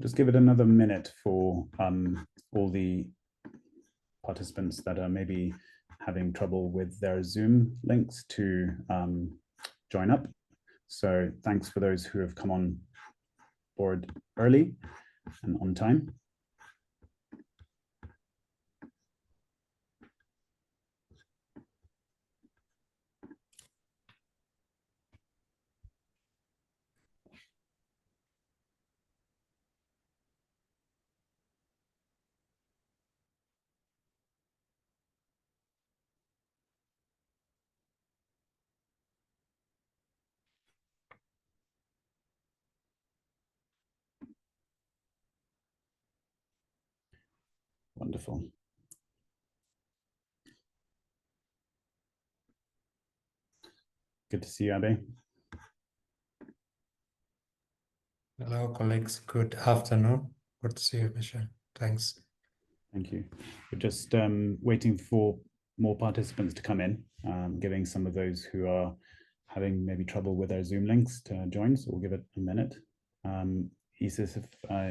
just give it another minute for all the participants that are maybe having trouble with their Zoom links to join up. So thanks for those who have come on board early and on time. Wonderful. Good to see you, Abe. Hello, colleagues. Good afternoon. Good to see you, Michelle. Thanks. Thank you. We're just waiting for more participants to come in, giving some of those who are having maybe trouble with their Zoom links to join. So we'll give it a minute. Isis, if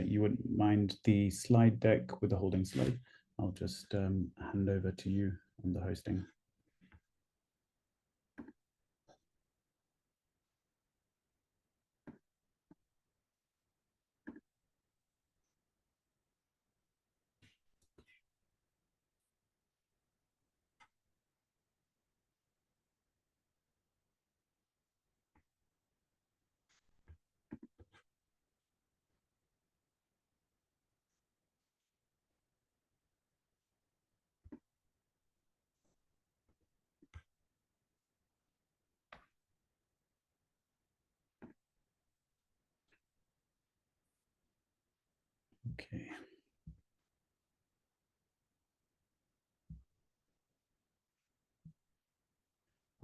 you wouldn't mind the slide deck with the holding slide, I'll just hand over to you on the hosting. Okay.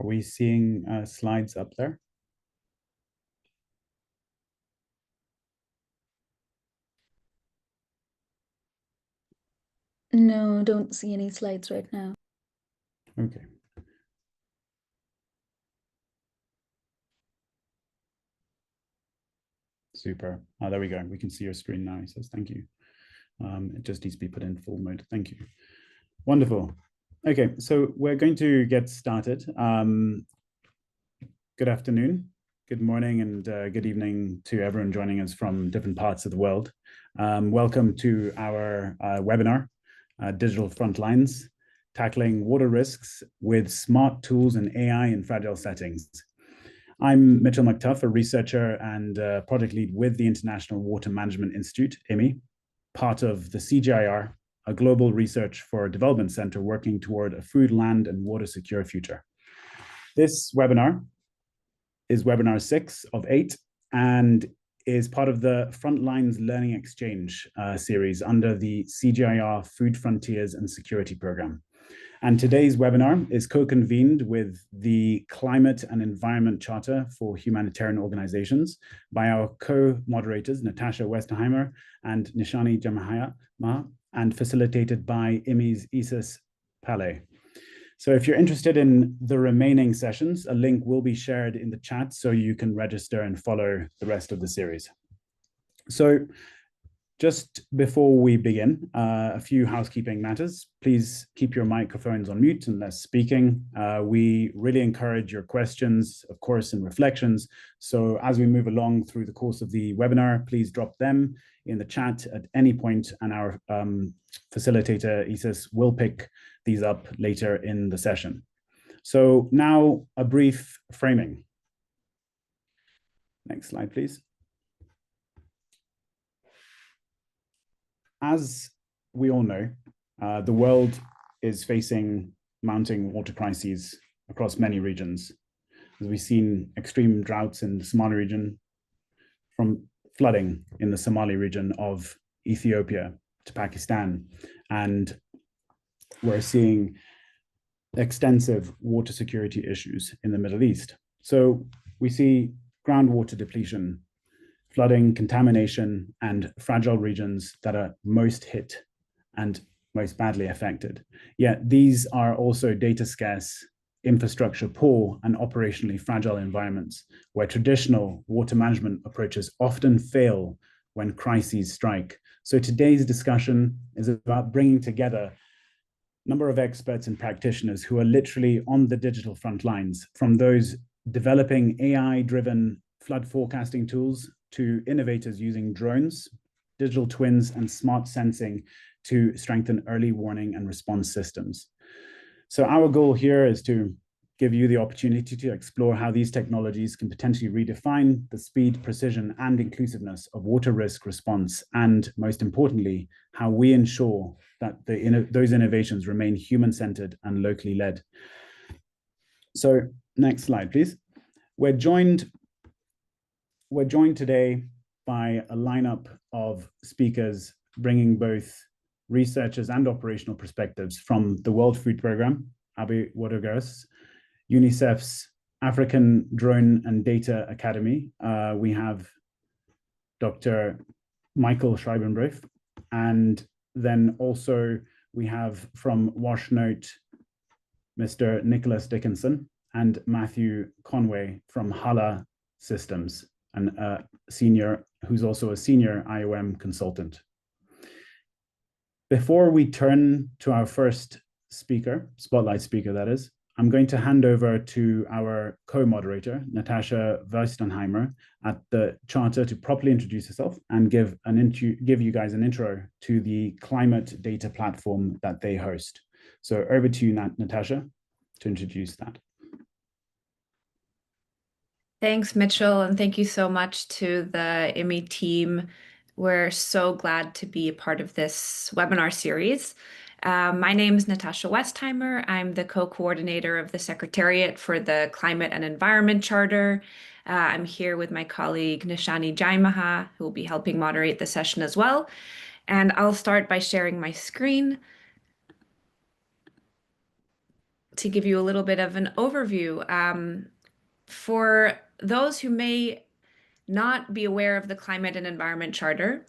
Are we seeing slides up there? No, don't see any slides right now. Okay. Super. Oh, there we go. We can see your screen now. He says, thank you. It just needs to be put in full mode. Thank you. Wonderful. Okay, so we're going to get started. Good afternoon, good morning, and good evening to everyone joining us from different parts of the world. Welcome to our webinar, Digital Frontlines, Tackling Water Risks with Smart Tools and AI in Fragile Settings. I'm Mitchell McTuff, a researcher and project lead with the International Water Management Institute, IWMI, part of the CGIAR, a global research for development center working toward a food, land, and water secure future. This webinar is webinar 6 of 8 and is part of the Frontlines Learning Exchange series under the CGIAR Food Frontiers and Security Program. And today's webinar is co-convened with the Climate and Environment Charter for Humanitarian Organizations by our co-moderators, Natasha Westerheimer and Nishani Jamahaya, and facilitated by IWMI's Isis Pale. So if you're interested in the remaining sessions, a link will be shared in the chat so you can register and follow the rest of the series. So just before we begin, a few housekeeping matters. Please keep your microphones on mute unless speaking. We really encourage your questions, of course, and reflections. So as we move along through the course of the webinar, please drop them in the chat at any point, and our facilitator, Isis, will pick these up later in the session. So now a brief framing. Next slide, please. As we all know, the world is facing mounting water crises across many regions. As we've seen extreme droughts in the Somali region, from flooding in the Somali region of Ethiopia to Pakistan, and we're seeing extensive water security issues in the Middle East. So we see groundwater depletion, flooding, contamination, and fragile regions that are most hit and most badly affected. Yet these are also data scarce, infrastructure poor, and operationally fragile environments where traditional water management approaches often fail when crises strike. So today's discussion is about bringing together a number of experts and practitioners who are literally on the digital front lines, from those developing AI-driven flood forecasting tools to innovators using drones, digital twins, and smart sensing to strengthen early warning and response systems. So our goal here is to give you the opportunity to explore how these technologies can potentially redefine the speed, precision, and inclusiveness of water risk response, and most importantly, how we ensure that those innovations remain human-centered and locally led. So next slide, please. We're joined today by a lineup of speakers bringing both researchers and operational perspectives from the World Food Programme, Abe Watergaras, UNICEF's African Drone and Data Academy. We have Dr. Michael Schreibenbref, and then also we have from WashNote, Mr. Nicholas Dickinson, and Matthew Conway from Hala Systems, and who's also a senior IOM consultant. Before we turn to our first speaker, spotlight speaker that is, I'm going to hand over to our co-moderator, Natasha Weistenheimer, at the Charter to properly introduce herself and give you guys an intro to the climate data platform that they host. So over to you, Natasha, to introduce that. Thanks, Mitchell, and thank you so much to the IWMI team. We're so glad to be a part of this webinar series. My name is Natasha Westheimer. I'm the co-coordinator of the Secretariat for the Climate and Environment Charter. I'm here with my colleague Nishani Jaimaha, who will be helping moderate the session as well. And I'll start by sharing my screen to give you a little bit of an overview. For those who may not be aware of the Climate and Environment Charter,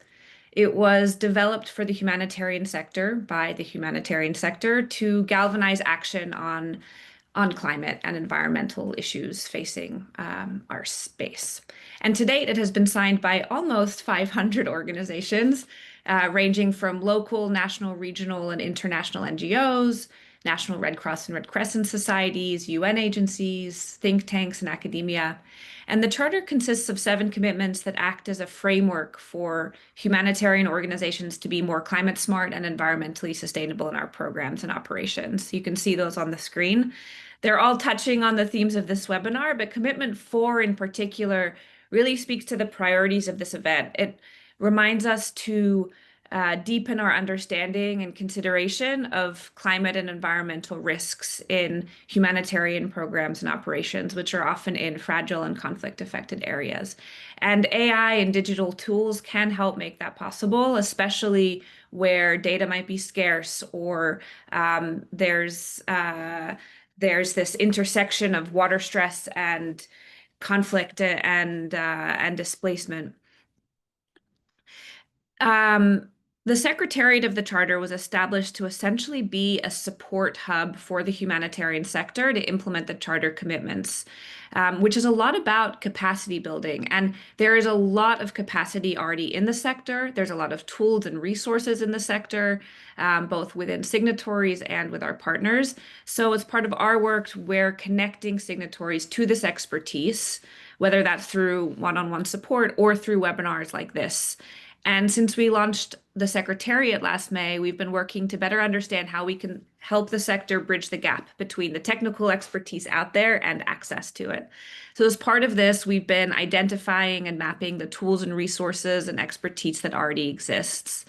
it was developed for the humanitarian sector by the humanitarian sector to galvanize action on climate and environmental issues facing our space. And to date, it has been signed by almost 500 organizations, ranging from local, national, regional, and international NGOs, National Red Cross and Red Crescent societies, UN agencies, think tanks, and academia. And the Charter consists of 7 commitments that act as a framework for humanitarian organizations to be more climate smart and environmentally sustainable in our programs and operations. You can see those on the screen. They're all touching on the themes of this webinar, but Commitment 4 in particular really speaks to the priorities of this event. It reminds us to deepen our understanding and consideration of climate and environmental risks in humanitarian programs and operations, which are often in fragile and conflict-affected areas. And AI and digital tools can help make that possible, especially where data might be scarce or there's this intersection of water stress and conflict and displacement. The Secretariat of the Charter was established to essentially be a support hub for the humanitarian sector to implement the Charter commitments, which is a lot about capacity building. And there is a lot of capacity already in the sector. There's a lot of tools and resources in the sector, both within signatories and with our partners. So as part of our work, we're connecting signatories to this expertise, whether that's through one-on-one support or through webinars like this. And since we launched the Secretariat last May, we've been working to better understand how we can help the sector bridge the gap between the technical expertise out there and access to it. So as part of this, we've been identifying and mapping the tools and resources and expertise that already exists.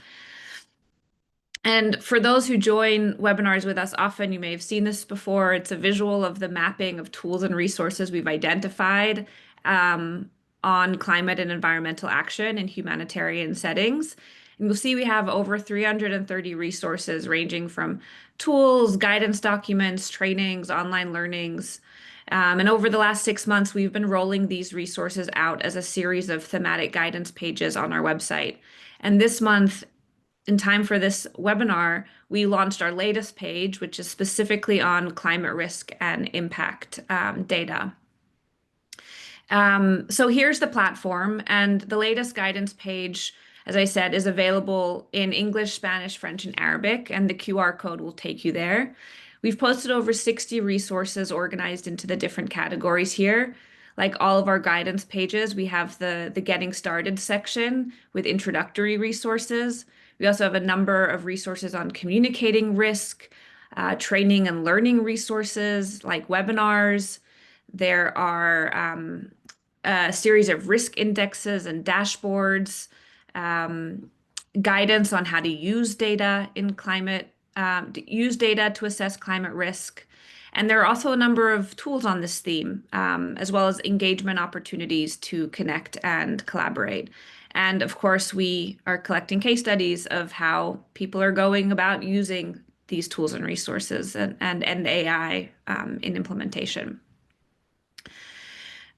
And for those who join webinars with us often, you may have seen this before. It's a visual of the mapping of tools and resources we've identified on climate and environmental action in humanitarian settings. And you'll see we have over 330 resources ranging from tools, guidance documents, trainings, online learnings. And over the last 6 months, we've been rolling these resources out as a series of thematic guidance pages on our website. And this month, in time for this webinar, we launched our latest page, which is specifically on climate risk and impact data. So here's the platform, and the latest guidance page as I said, is available in English, Spanish, French, and Arabic, and the QR code will take you there. We've posted over 60 resources organized into the different categories here. Like all of our guidance pages, we have the Getting Started section with introductory resources. We also have a number of resources on communicating risk, training and learning resources like webinars. There are a series of risk indexes and dashboards, guidance on how to use data in climate, use data to assess climate risk. And there are also a number of tools on this theme, as well as engagement opportunities to connect and collaborate. And of course, we are collecting case studies of how people are going about using these tools and resources and AI in implementation.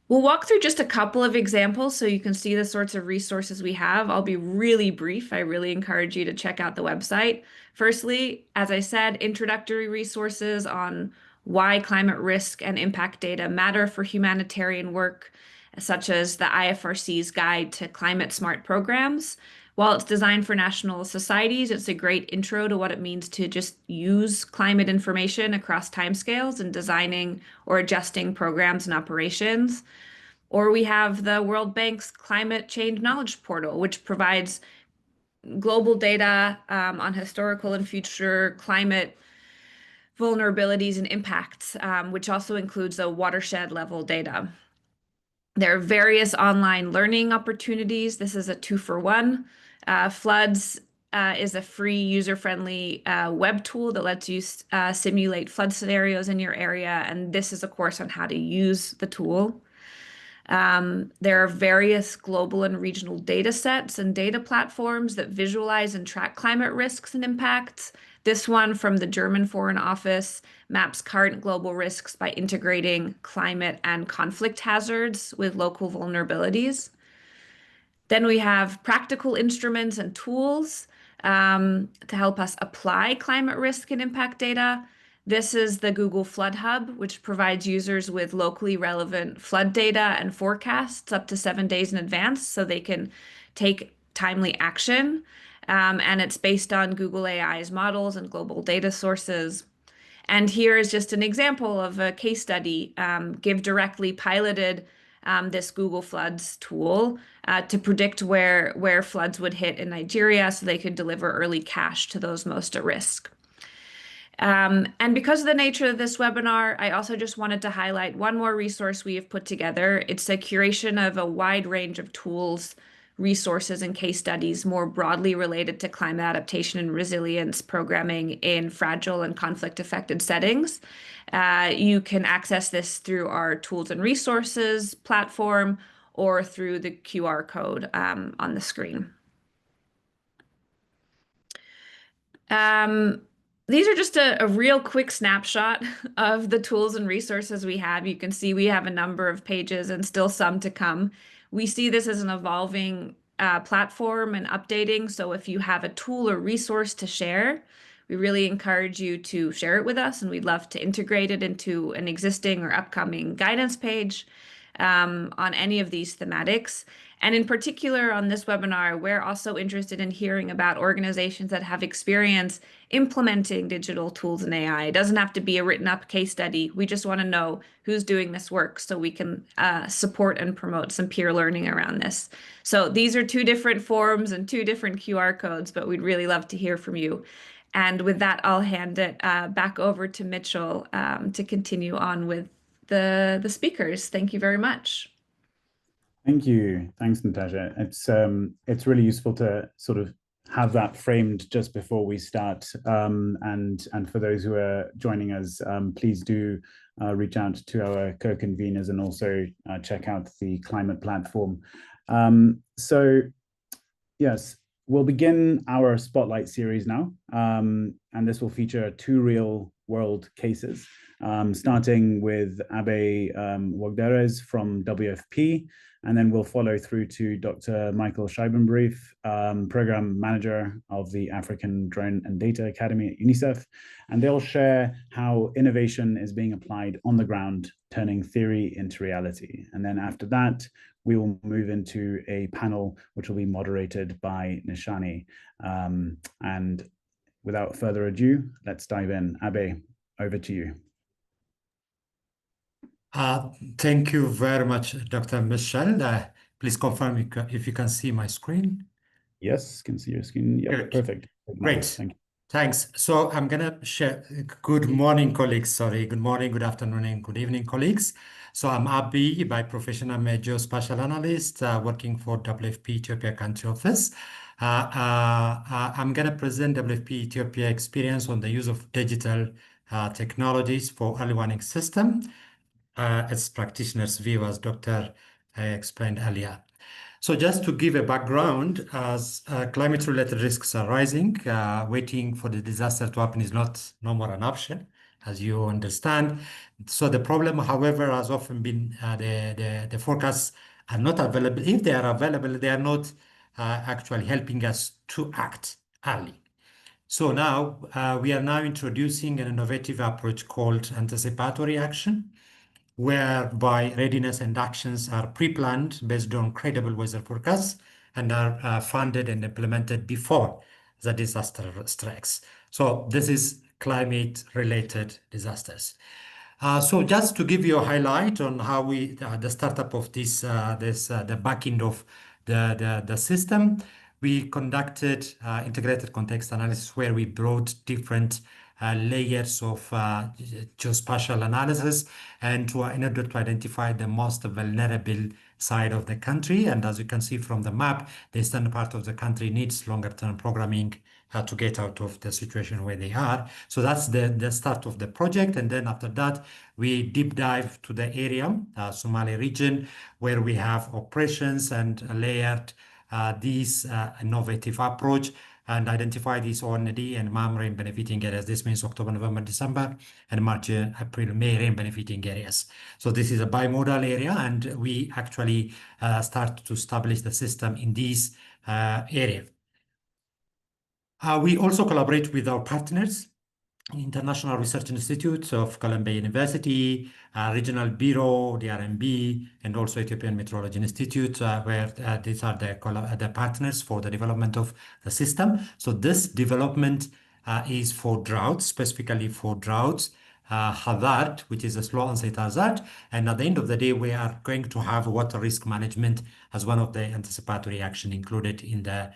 We'll walk through just a couple of examples so you can see the sorts of resources we have. I'll be really brief. I really encourage you to check out the website. Firstly, as I said, introductory resources on why climate risk and impact data matter for humanitarian work, such as the IFRC's Guide to Climate Smart Programs. While it's designed for national societies, it's a great intro to what it means to just use climate information across timescales in designing or adjusting programs and operations. Or we have the World Bank's Climate Change Knowledge Portal, which provides global data on historical and future climate vulnerabilities and impacts, which also includes the watershed level data. There are various online learning opportunities. This is a 2-for-1. Floods is a free, user-friendly web tool that lets you simulate flood scenarios in your area. And this is a course on how to use the tool. There are various global and regional data sets and data platforms that visualize and track climate risks and impacts. This one from the German Foreign Office maps current global risks by integrating climate and conflict hazards with local vulnerabilities. Then we have practical instruments and tools to help us apply climate risk and impact data. This is the Google Flood Hub, which provides users with locally relevant flood data and forecasts up to 7 days in advance so they can take timely action. And it's based on Google AI's models and global data sources. And here is just an example of a case study. Give Directly piloted this Google Floods tool to predict where floods would hit in Nigeria so they could deliver early cash to those most at risk. And because of the nature of this webinar, I also just wanted to highlight one more resource we have put together. It's a curation of a wide range of tools, resources, and case studies more broadly related to climate adaptation and resilience programming in fragile and conflict-affected settings. You can access this through our tools and resources platform or through the QR code on the screen. These are just a real quick snapshot of the tools and resources we have. You can see we have a number of pages and still some to come. We see this as an evolving platform and updating. So if you have a tool or resource to share, we really encourage you to share it with us, and we'd love to integrate it into an existing or upcoming guidance page on any of these thematics. And in particular, on this webinar, we're also interested in hearing about organizations that have experience implementing digital tools and AI. It doesn't have to be a written up case study. We just want to know who's doing this work so we can support and promote some peer learning around this. So these are 2 different forms and 2 different QR codes, but we'd really love to hear from you. And with that, I'll hand it back over to Mitchell to continue on with the speakers. Thank you very much. Thank you. Thanks, Natasha. It's really useful to sort of have that framed just before we start. And for those who are joining us, please do reach out to our co-conveners and also check out the climate platform. So yes, we'll begin our Spotlight series now. And this will feature 2 real world cases, starting with Abe Wagderes from WFP, and then we'll follow through to Dr. Michael Scheibenbrief, Program Manager of the African Drone and Data Academy at UNICEF, and they'll share how innovation is being applied on the ground, turning theory into reality. And then after that, we will move into a panel which will be moderated by Nishani. And without further ado, let's dive in. Abe, over to you. Thank you very much, Dr. Michel. Please confirm if you can see my screen. Yes, can see your screen. Yep, Good. perfect. Great. Thank you. Thanks. So I'm going to share. Good morning, colleagues. Sorry. Good morning, good afternoon, and good evening, colleagues. So I'm Abi, by profession. I'm a geospatial analyst working for WFP Ethiopia Country Office. I'm going to present WFP Ethiopia experience on the use of digital technologies for early warning system. As practitioners' view, as Dr. explained earlier. So just to give a background, as climate-related risks are rising, waiting for the disaster to happen is no more an option, as you understand. So the problem, however, has often been the forecasts are not available. If they are available, they are not actually helping us to act early. So now we are now introducing an innovative approach called anticipatory action, whereby readiness and actions are pre-planned based on credible weather forecasts and are funded and implemented before the disaster strikes. So this is climate-related disasters. So just to give you a highlight on how we the startup of the back end of the system, we conducted integrated context analysis where we brought different layers of geospatial analysis and in order to identify the most vulnerable side of the country. And as you can see from the map, the eastern part of the country needs longer term programming to get out of the situation where they are. So that's the start of the project. And then after that, we deep dive to the area, Somali region, where we have operations and layered this innovative approach and identify these OND and MAM rain benefiting areas. This means October, November, December, and March, April, May rain benefiting areas. So this is a bimodal area, and we actually start to establish the system in this area. We also collaborate with our partners, International Research Institute of Columbia University, Regional Bureau, the RMB, and also Ethiopian Meteorology Institute, where these are the partners for the development of the system. So this development is for droughts, specifically for droughts, hazard, which is a slow onset hazard. And at the end of the day, we are going to have water risk management as one of the anticipatory action included in the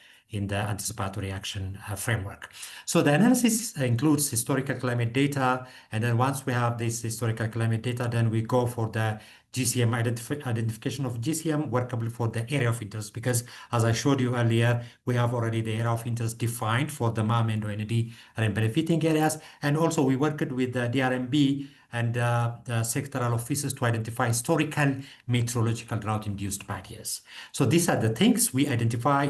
anticipatory action framework. So the analysis includes historical climate data, and then once we have this historical climate data, then we go for the GCM identification of GCM workable for the area of interest, because as I showed you earlier, we have already the area of interest defined for the MAM and OND and benefiting areas, and also we worked with the DRMB and the sectoral offices to identify historical meteorological drought-induced bad years. So these are the things we identify,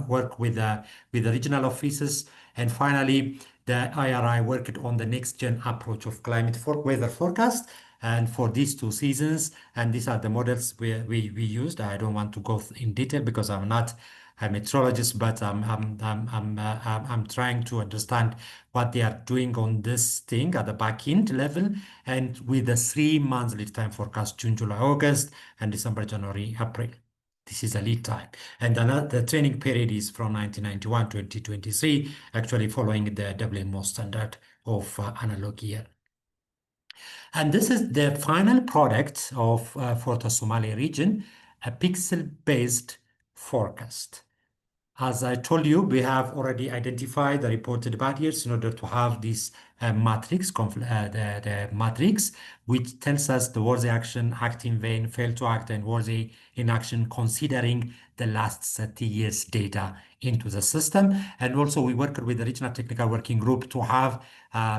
work with the regional offices, and finally the IRI worked on the next-gen approach of weather forecast, and for these two seasons, and these are the models we used. I don't want to go in detail because I'm not a meteorologist, but I'm trying to understand what they are doing on this thing at the back end level, and with the 3 months lead time forecast: June, July, August, and December, January, April. This is a lead time. And the training period is from 1991 to 2023, actually following the WMO standard of analog year. And this is the final product of for the Somali region, a pixel-based forecast. As I told you, we have already identified the reported bad years in order to have this matrix, the matrix, which tells us the worthy action, act in vain, fail to act, and worthy inaction, considering the last 30 years data into the system. And also we worked with the Regional Technical Working Group to have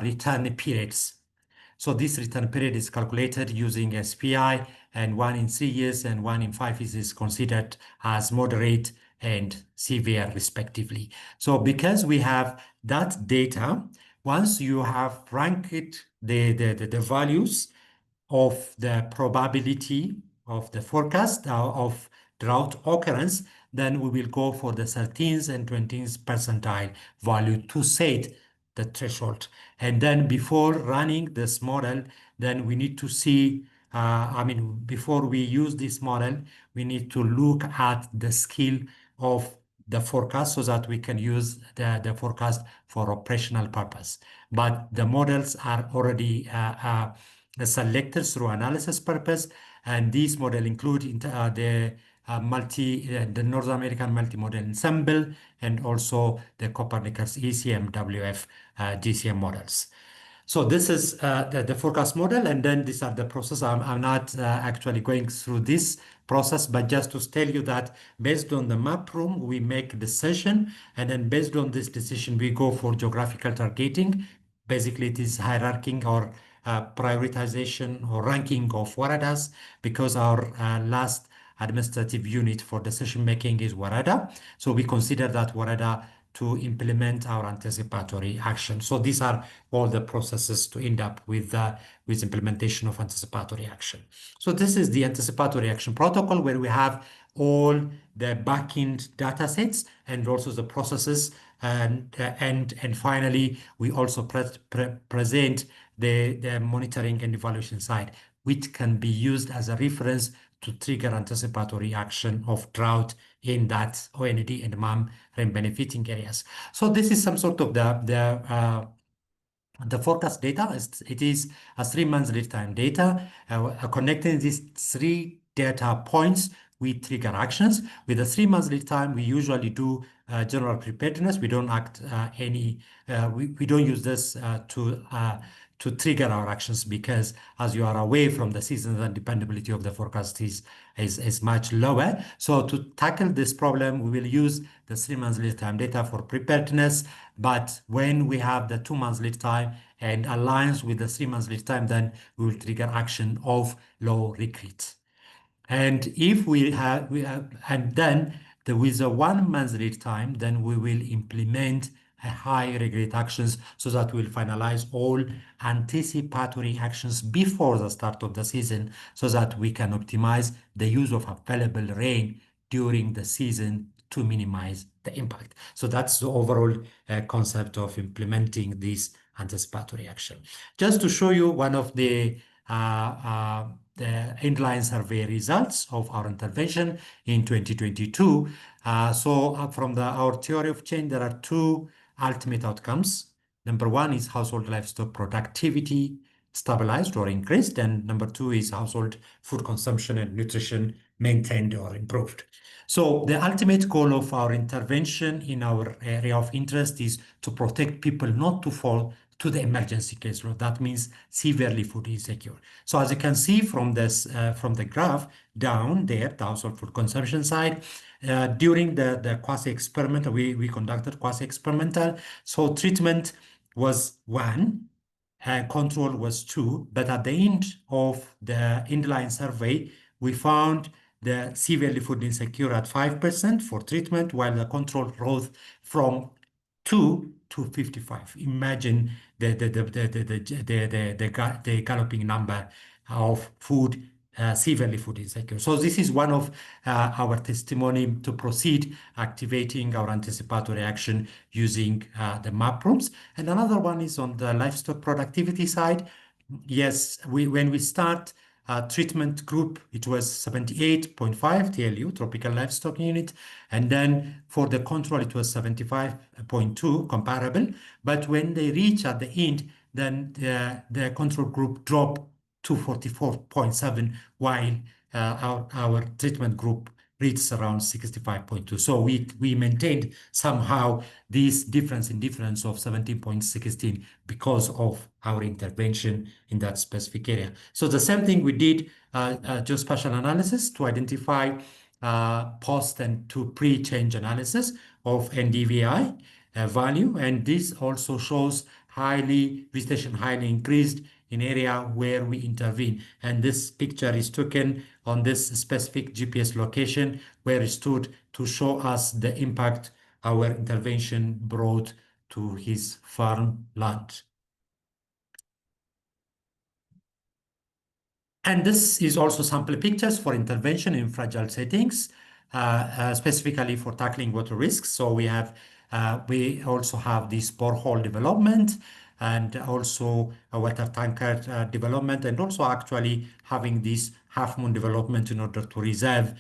return periods. So this return period is calculated using SPI, and 1 in 3 years and 1 in 5 years is considered as moderate and severe respectively. So because we have that data, Once you have ranked the values of the probability of the forecast of drought occurrence, then we will go for the 13th and 20th percentile value to set the threshold. And then before running this model, then we need to see, before we use this model, we need to look at the scale of the forecast so that we can use the forecast for operational purpose. But the models are already selected through analysis purpose, and these models include the North American multi-model ensemble and also the Copernicus ECMWF GCM models. So this is the forecast model, and then these are the process. I'm not actually going through this process, but just to tell you that based on the map room, we make a decision, and then based on this decision, we go for geographical targeting. Basically, it is hierarchy or prioritization or ranking of waradas, because our last administrative unit for decision making is warada. So we consider that warada to implement our anticipatory action. So these are all the processes to end up with implementation of anticipatory action. So this is the anticipatory action protocol, where we have all the backend data sets and also the processes, and finally we also present the monitoring and evaluation side, which can be used as a reference to trigger anticipatory action of drought in that OND and MAM rain benefiting areas. So this is some sort of the forecast data. It is a 3 months lead time data. Connecting these 3 data points, we trigger actions. With a 3 months lead time, we usually do general preparedness. We don't we don't use this to trigger our actions, because as you are away from the season, the dependability of the forecast is much lower. So to tackle this problem, we will use the 3 months lead time data for preparedness. But when we have the 2 months lead time and aligns with the 3 months lead time, then we will trigger action of low recruit. And if with a 1 month lead time, then we will implement a high regret actions, so that we'll finalize all anticipatory actions before the start of the season, so that we can optimize the use of available rain during the season to minimize the impact. So that's the overall concept of implementing this anticipatory action. Just to show you one of the inline survey results of our intervention in 2022. From our theory of change, there are 2 ultimate outcomes. Number 1 is household livestock productivity stabilized or increased, and number 2 is household food consumption and nutrition maintained or improved. So the ultimate goal of our intervention in our area of interest is to protect people not to fall to the emergency case load. That means severely food insecure. So as you can see from this, from the graph down there, the household food consumption side, during the quasi-experiment, we conducted quasi-experimental. So treatment was 1, control was 2, but at the end of the inline survey, we found the severely food insecure at 5% for treatment, while the control rose from 2 to 55. Imagine the galloping number of food severely food insecure. So this is one of our testimony to proceed activating our anticipatory action using the map rooms. And another one is on the livestock productivity side. Yes, when we start treatment group, it was 78.5 TLU, tropical livestock unit. And then for the control, it was 75.2, comparable. But when they reach at the end, then the control group dropped to 44.7, while our treatment group reached around 65.2. So we maintained somehow this difference of 17.16 because of our intervention in that specific area. So the same thing we did geospatial analysis to identify post and to pre-change analysis of NDVI value, and this also shows vegetation highly increased in area where we intervene. And this picture is taken on this specific GPS location where it stood to show us the impact our intervention brought to his farm land. And this is also sample pictures for intervention in fragile settings, specifically for tackling water risks. So we also have this borehole development, and also a water tanker development, and also actually having this half moon development in order to reserve,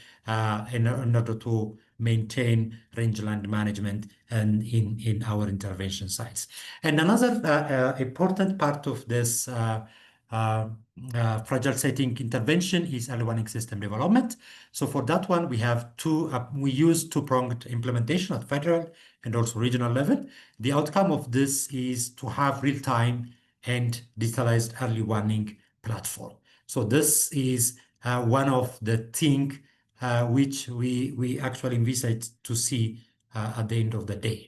in order to maintain rangeland management and in our intervention sites. And another important part of this fragile setting intervention is early warning system development. So for that one, we have we use two-pronged implementation at federal and also regional level. The outcome of this is to have real-time and digitalized early warning platform. So this is one of the things which we actually envisage to see at the end of the day.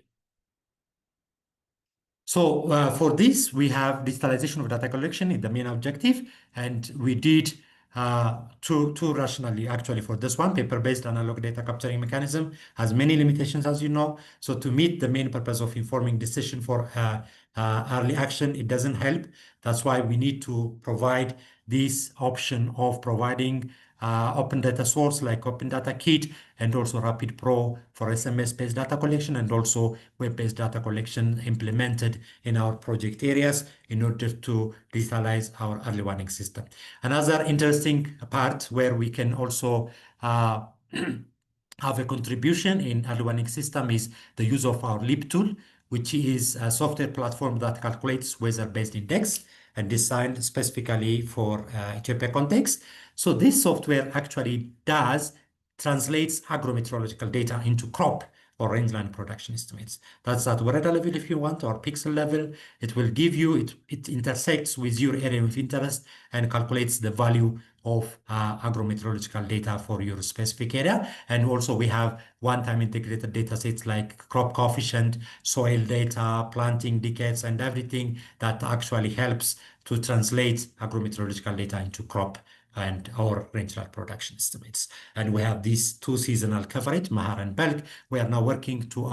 So for this, we have digitalization of data collection is the main objective, and we did two rationally actually for this one. Paper-based analog data capturing mechanism has many limitations, as you know. So to meet the main purpose of informing decision for early action, it doesn't help. That's why we need to provide this option of providing open data source like Open Data Kit, and also Rapid Pro for SMS-based data collection, and also web-based data collection implemented in our project areas in order to digitalize our early warning system. Another interesting part where we can also have a contribution in early warning system is the use of our LEAP tool, which is a software platform that calculates weather-based index and designed specifically for Ethiopia context. So this software actually translates agrometeorological data into crop or rangeland production estimates. That's at weather level if you want, or pixel level. It will give you, it intersects with your area of interest and calculates the value of agrometeorological data for your specific area. And also we have one-time integrated data sets like crop coefficient, soil data, planting decades, and everything that actually helps to translate agrometeorological data into crop and our rangeland production estimates. And we have these two seasonal coverage, Mahar and Belk. We are now working to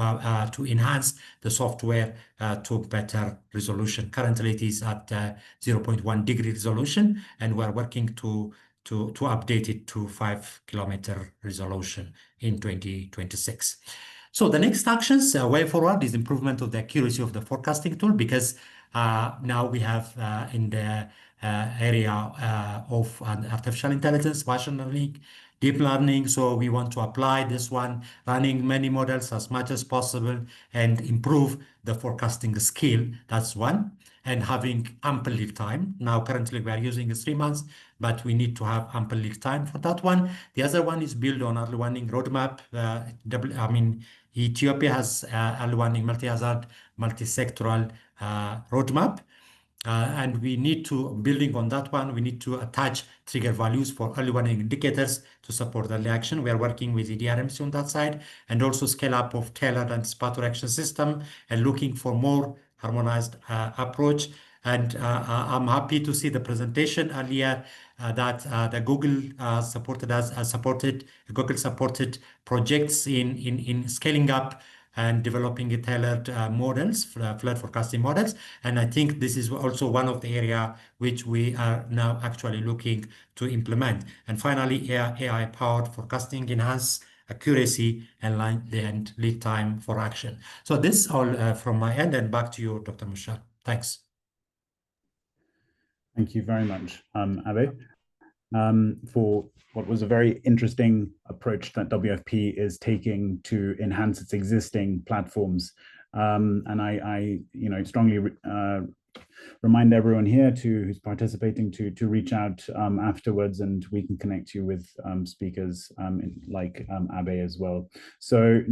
enhance the software to better resolution. Currently, it is at 0.1 degree resolution, and we are working to update it to 5 kilometer resolution in 2026. So the next actions way forward is improvement of the accuracy of the forecasting tool, because now we have in the area of artificial intelligence, machine learning, deep learning. So we want to apply this one, running many models as much as possible and improve the forecasting skill. That's one. And having ample lead time. Now, currently we are using 3 months, but we need to have ample lead time for that one. The other one is build on early warning roadmap. Ethiopia has early warning multi-hazard, multi-sectoral roadmap. And we need to, building on that one, we need to attach trigger values for early warning indicators to support early action. We are working with EDRMC on that side, and also scale up of tailored anticipatory action system and looking for more harmonized approach. And I'm happy to see the presentation earlier that the Google Google supported projects in scaling up and developing tailored models, flood forecasting models. And I think this is also one of the area which we are now actually looking to implement. And finally, AI-powered forecasting enhance accuracy and lead time for action. So this all from my end, and back to you, Dr. Michel. Thanks. Thank you very much, Abe, for what was a very interesting approach that WFP is taking to enhance its existing platforms. And I strongly remind everyone here who's participating to reach out afterwards, and we can connect you with speakers like Abe as well. So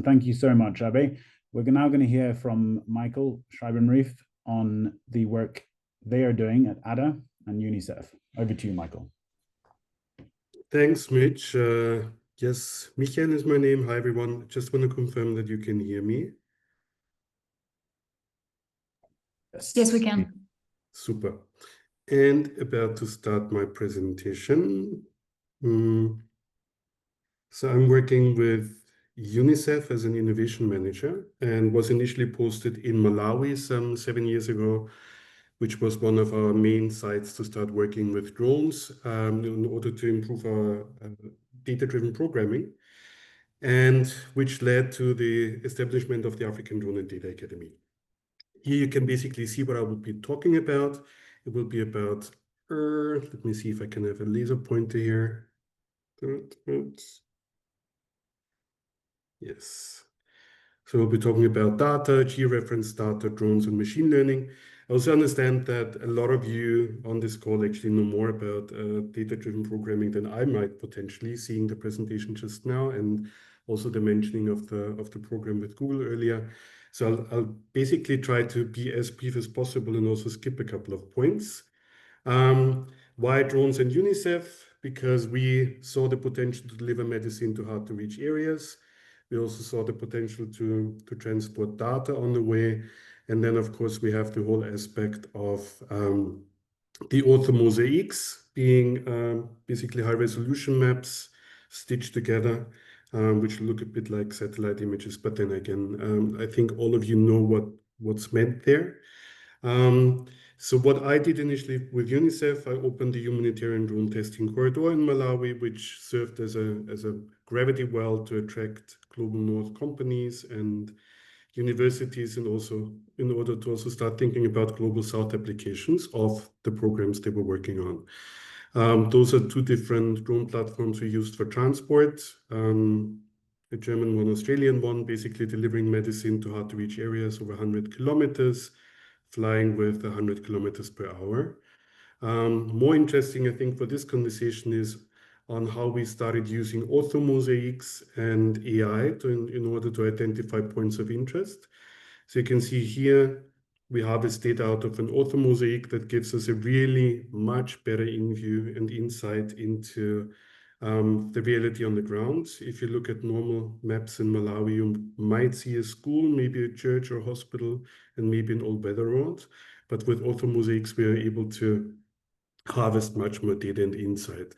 thank you so much, Abe. We're now going to hear from Michael Schreibenrief on the work they are doing at ADA and UNICEF. Over to you, Michael. Thanks, Mitch. Yes, Michael is my name. Hi, everyone. Just want to confirm that you can hear me. Yes, we can. Super. And about to start my presentation. So I'm working with UNICEF as an innovation manager and was initially posted in Malawi some 7 years ago, which was one of our main sites to start working with drones in order to improve our data-driven programming, and which led to the establishment of the African Drone and Data Academy. Here you can basically see what I will be talking about. It will be about, let me see if I can have a laser pointer here. Yes. So we'll be talking about data, georeference data, drones, and machine learning. I also understand that a lot of you on this call actually know more about data-driven programming than I might potentially, seeing the presentation just now and also the mentioning of the program with Google earlier. So I'll basically try to be as brief as possible and also skip a couple of points. Why drones and UNICEF? Because we saw the potential to deliver medicine to hard-to-reach areas. We also saw the potential to transport data on the way. And then, of course, we have the whole aspect of the orthomosaics being basically high-resolution maps stitched together, which look a bit like satellite images. But then again, I think all of you know what's meant there. So what I did initially with UNICEF, I opened the humanitarian drone testing corridor in Malawi, which served as a gravity well to attract global north companies and universities, and also in order to also start thinking about global south applications of the programs they were working on. Those are two different drone platforms we used for transport. A German one, Australian one, basically delivering medicine to hard to reach areas over 100 kilometers, flying with 100 kilometers per hour. More interesting, I think, for this conversation is on how we started using orthomosaics and AI in order to identify points of interest. So you can see here, we harvest data out of an orthomosaic that gives us a really much better in-view and insight into the reality on the ground. If you look at normal maps in Malawi, you might see a school, maybe a church or hospital, and maybe an old weather road. But with orthomosaics, we are able to harvest much more data and insight.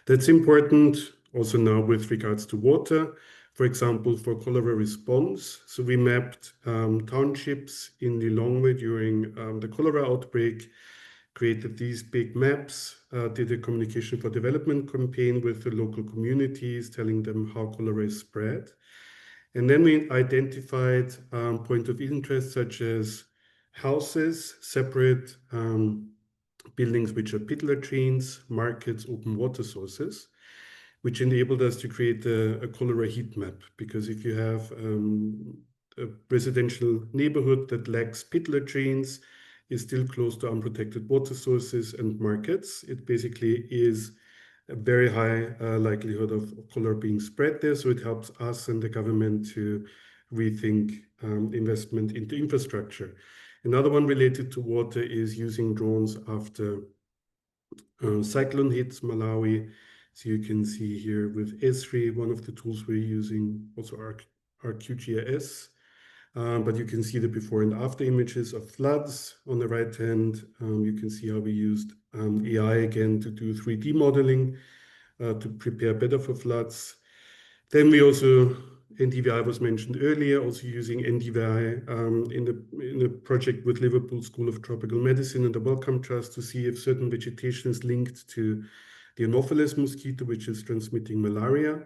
That's important also now with regards to water. For example, for cholera response. So we mapped townships in Lilongwe during the cholera outbreak, created these big maps, did a communication for development campaign with the local communities, telling them how cholera is spread. And then we identified points of interest such as houses, separate buildings which are pit latrines, markets, open water sources, which enabled us to create a cholera heat map. Because if you have a residential neighborhood that lacks pit latrines, is still close to unprotected water sources and markets, it basically is a very high likelihood of cholera being spread there. So it helps us and the government to rethink investment into infrastructure. Another one related to water is using drones after cyclone hits Malawi. So you can see here with Esri, one of the tools we're using, also ArcGIS. But you can see the before and after images of floods on the right hand. You can see how we used AI again to do 3D modeling to prepare better for floods. Then we also, NDVI was mentioned earlier, also using NDVI in a project with Liverpool School of Tropical Medicine and the Wellcome Trust to see if certain vegetation is linked to the Anopheles mosquito, which is transmitting malaria,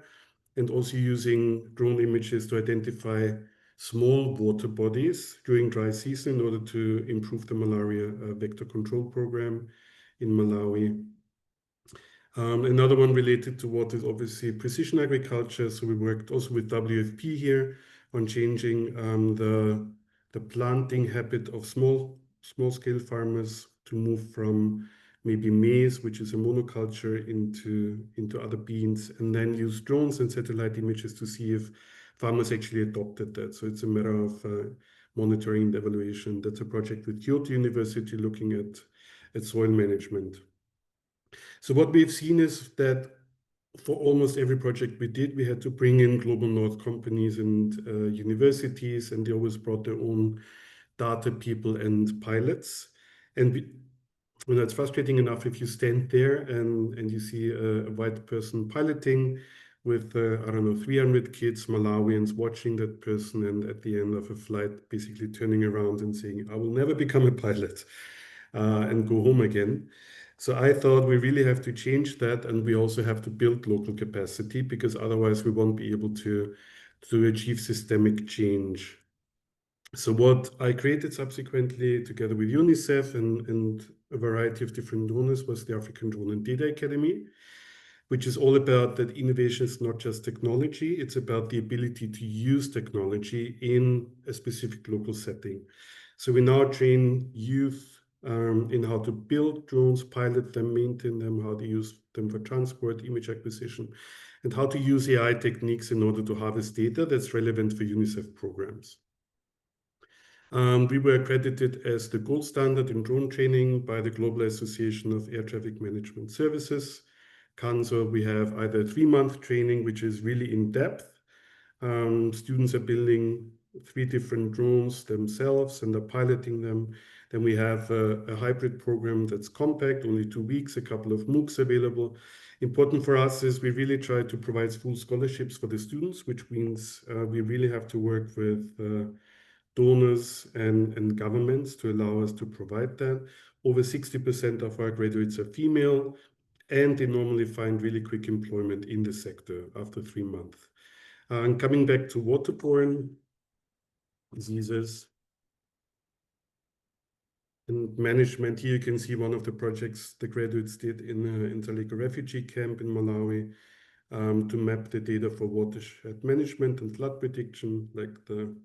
and also using drone images to identify small water bodies during dry season in order to improve the malaria vector control program in Malawi. Another one related to water is obviously precision agriculture. So we worked also with WFP here on changing the planting habit of small-scale farmers to move from maybe maize, which is a monoculture, into other beans, and then use drones and satellite images to see if farmers actually adopted that. So it's a matter of monitoring and evaluation. That's a project with Kyoto University looking at soil management. So what we've seen is that for almost every project we did, we had to bring in global north companies and universities, and they always brought their own data people and pilots. And it's frustrating enough if you stand there and you see a white person piloting with, I don't know, 300 kids, Malawians, watching that person, and at the end of a flight, basically turning around and saying, I will never become a pilot, and go home again. So I thought we really have to change that, and we also have to build local capacity, because otherwise we won't be able to achieve systemic change. So what I created subsequently, together with UNICEF and a variety of different donors, was the African Drone and Data Academy, which is all about that innovation is not just technology, it's about the ability to use technology in a specific local setting. So we now train youth in how to build drones, pilot them, maintain them, how to use them for transport, image acquisition, and how to use AI techniques in order to harvest data that's relevant for UNICEF programs. We were accredited as the gold standard in drone training by the Global Association of Air Traffic Management Services. CANSO, we have either 3-month training, which is really in depth. Students are building 3 different drones themselves and are piloting them. Then we have a hybrid program that's compact, only 2 weeks, a couple of MOOCs available. Important for us is we really try to provide full scholarships for the students, which means we really have to work with donors and governments to allow us to provide that. Over 60% of our graduates are female, and they normally find really quick employment in the sector after 3 months. And coming back to waterborne diseases and management, here you can see one of the projects the graduates did in Ntaleka refugee camp in Malawi, to map the data for watershed management and flood prediction, like the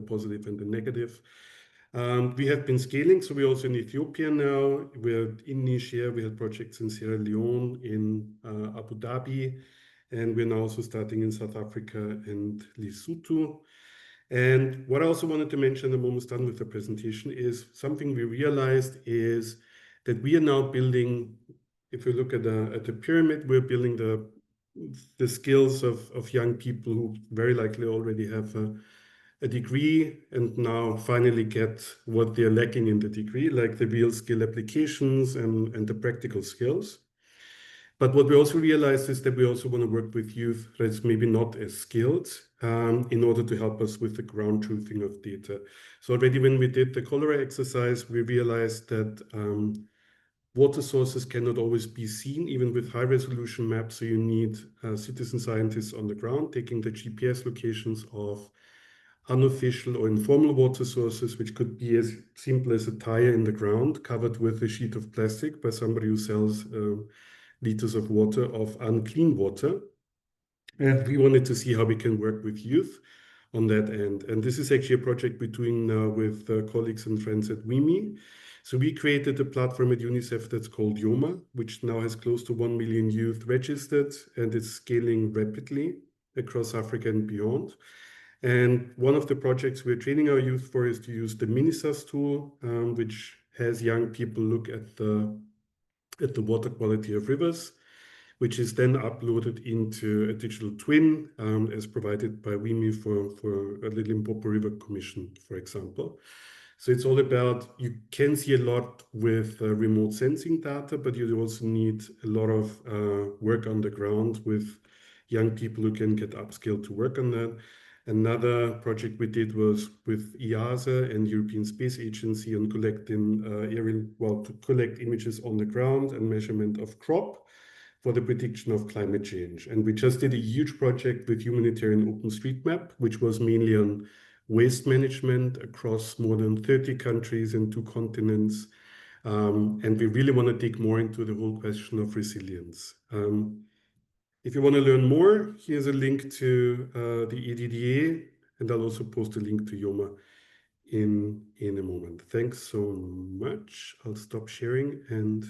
positive and the negative. We have been scaling, so we're also in Ethiopia now. We're in Niger. We had projects in Sierra Leone, in Abu Dhabi, and we're now also starting in South Africa and Lesotho. And what I also wanted to mention, I'm almost done with the presentation, is something we realized is that we are now building, if you look at the pyramid, we're building the skills of young people who very likely already have a degree and now finally get what they're lacking in the degree, like the real skill applications and the practical skills. But what we also realized is that we also want to work with youth that's maybe not as skilled in order to help us with the ground truthing of data. So already when we did the cholera exercise, we realized that water sources cannot always be seen, even with high resolution maps. So you need citizen scientists on the ground taking the GPS locations of unofficial or informal water sources, which could be as simple as a tire in the ground covered with a sheet of plastic by somebody who sells liters of water of unclean water. And we wanted to see how we can work with youth on that end. And this is actually a project we're doing now with colleagues and friends at IWMI. So we created a platform at UNICEF that's called IWMI, which now has close to 1 million youth registered, and it's scaling rapidly across Africa and beyond. And one of the projects we're training our youth for is to use the MINISAS tool, which has young people look at the water quality of rivers, which is then uploaded into a digital twin as provided by IWMI for a Limpopo River Commission, for example. So it's all about, you can see a lot with remote sensing data, but you also need a lot of work on the ground with young people who can get upskilled to work on that. Another project we did was with EASA and European Space Agency on collecting to collect images on the ground and measurement of crop for the prediction of climate change. And we just did a huge project with Humanitarian OpenStreetMap, which was mainly on waste management across more than 30 countries and 2 continents. And we really want to dig more into the whole question of resilience. If you want to learn more, here's a link to the EDDA, and I'll also post a link to IWMI in a moment. Thanks so much. I'll stop sharing and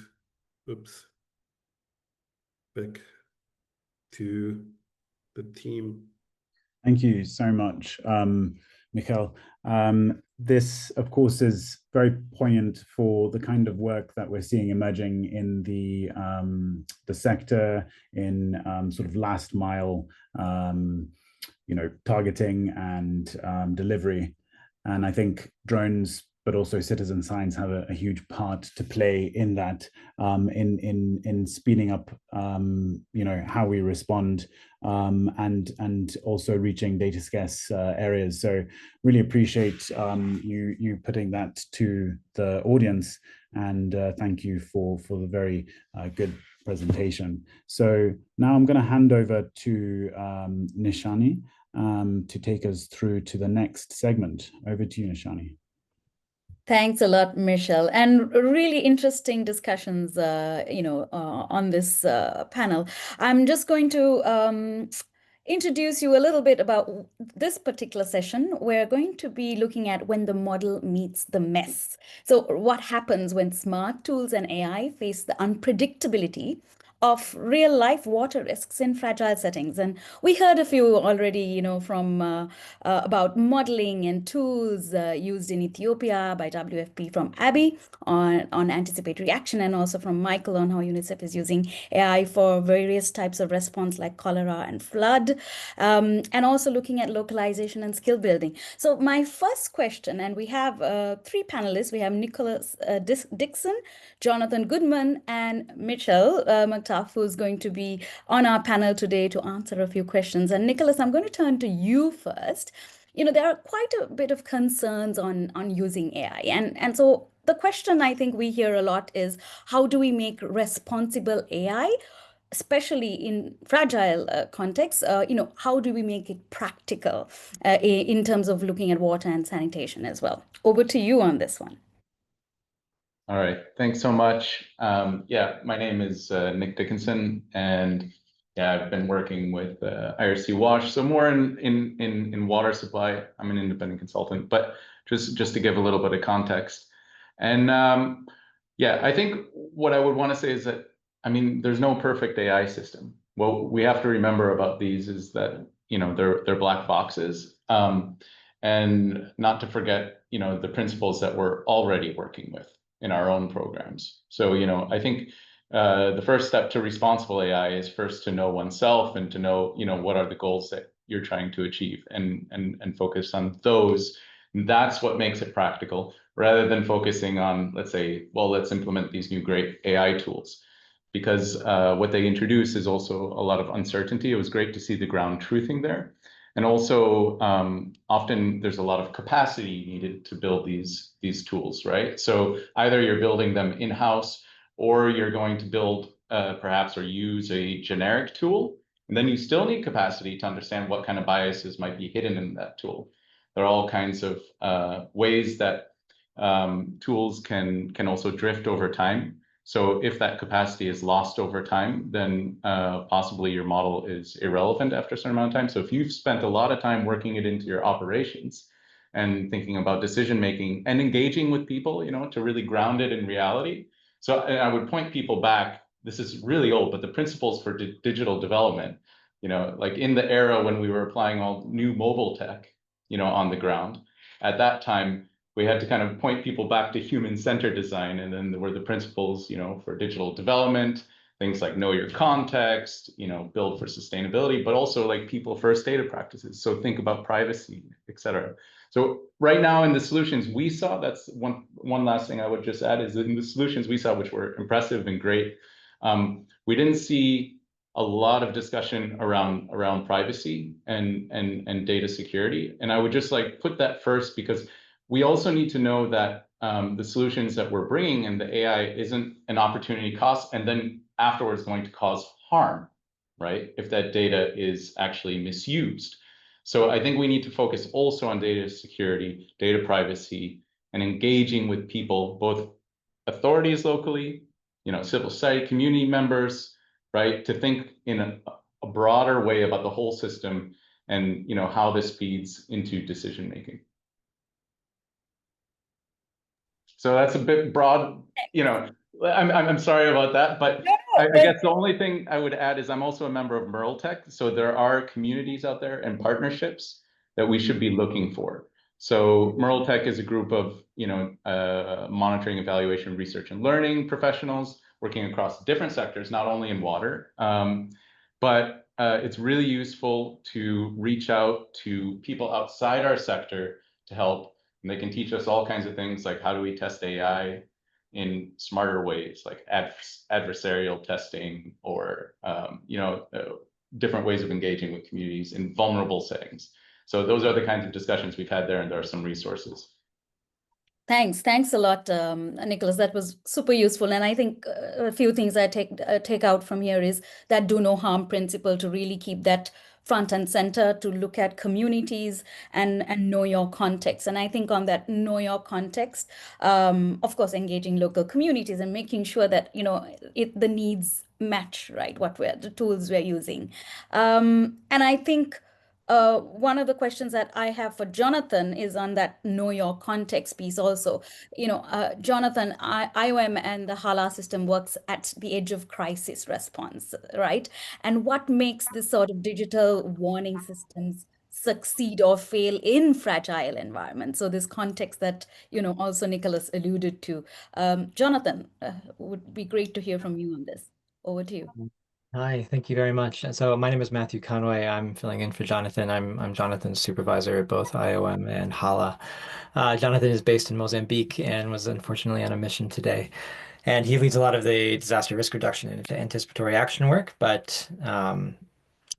back to the team. Thank you so much, Michael. This, of course, is very poignant for the kind of work that we're seeing emerging in the sector in sort of last mile, targeting and delivery. And I think drones but also citizen science have a huge part to play in that, in speeding up, how we respond, and also reaching data scarce areas. So really appreciate you putting that to the audience, and thank you for the very good presentation. So now I'm going to hand over to Nishani to take us through to the next segment. Over to you, Nishani. Thanks a lot, Michelle, and really interesting discussions, on this panel. I'm just going to introduce you a little bit about this particular session. We're going to be looking at when the model meets the mess. So what happens when smart tools and AI face the unpredictability of real life water risks in fragile settings. And we heard a few already, from about modeling and tools used in Ethiopia by WFP, from Abby on anticipatory action, and also from Michael on how UNICEF is using AI for various types of response like cholera and flood, and also looking at localization and skill building. So my first question, and we have three panelists. We have Nicholas Dixon, Jonathan Goodman, and Mitchell McTuff, who's going to be on our panel today to answer a few questions. And Nicholas, I'm going to turn to you first. There are quite a bit of concerns on using AI. And so the question I think we hear a lot is, how do we make responsible AI, especially in fragile contexts, how do we make it practical in terms of looking at water and sanitation as well? Over to you on this one. All right, thanks so much. My name is Nick Dickinson, and I've been working with IRC WASH, so more in water supply. I'm an independent consultant, but just to give a little bit of context. And I think what I would want to say is that, there's no perfect AI system. What we have to remember about these is that, they're black boxes, and not to forget, the principles that we're already working with in our own programs. So, I think the first step to responsible AI is first to know oneself and to know, what are the goals that you're trying to achieve, and focus on those. That's what makes it practical, rather than focusing on, let's say, well, let's implement these new great AI tools, because what they introduce is also a lot of uncertainty. It was great to see the ground truthing there. And also, often there's a lot of capacity needed to build these tools, right? So either you're building them in-house, or you're going to build perhaps or use a generic tool, and then you still need capacity to understand what kind of biases might be hidden in that tool. There are all kinds of ways that tools can also drift over time. So if that capacity is lost over time, then possibly your model is irrelevant after a certain amount of time. So if you've spent a lot of time working it into your operations and thinking about decision making and engaging with people, to really ground it in reality. So I would point people back. This is really old, but the principles for digital development, like in the era when we were applying all new mobile tech, on the ground, at that time, we had to kind of point people back to human-centered design. And then there were the principles, for digital development, things like know your context, build for sustainability, but also like people first data practices. So think about privacy, et cetera. So right now in the solutions we saw, that's one last thing I would just add, is in the solutions we saw, which were impressive and great, we didn't see a lot of discussion around privacy and data security. And I would just like put that first, because we also need to know that the solutions that we're bringing and the AI isn't an opportunity cost and then afterwards going to cause harm, right? If that data is actually misused. So I think we need to focus also on data security, data privacy, and engaging with people, both authorities locally, civil society, community members, right? To think in a broader way about the whole system and, how this feeds into decision making. So that's a bit broad, I'm sorry about that, but I guess the only thing I would add is I'm also a member of Merle Tech. So there are communities out there and partnerships that we should be looking for. So Merle Tech is a group of, monitoring, evaluation, research, and learning professionals working across different sectors, not only in water, but it's really useful to reach out to people outside our sector to help And they can teach us all kinds of things, like how do we test AI in smarter ways, like adversarial testing, or different ways of engaging with communities in vulnerable settings. So those are the kinds of discussions we've had there, and there are some resources. Thanks a lot, Nicholas. That was super useful. And I think a few things I take out from here is that do no harm principle, to really keep that front and center, to look at communities and know your context. And I think on that know your context, of course, engaging local communities and making sure that, the needs match, right, the tools we're using. And I think one of the questions that I have for Jonathan is on that know your context piece also. Jonathan, IOM and the HALA system works at the edge of crisis response, right? And what makes this sort of digital warning systems succeed or fail in fragile environments? So this context that, also Nicholas alluded to. Jonathan, would be great to hear from you on this. Over to you. Hi, thank you very much. So my name is Matthew Conway. I'm filling in for Jonathan. I'm Jonathan's supervisor at both IOM and HALA. Jonathan is based in Mozambique and was unfortunately on a mission today. And he leads a lot of the disaster risk reduction and anticipatory action work, but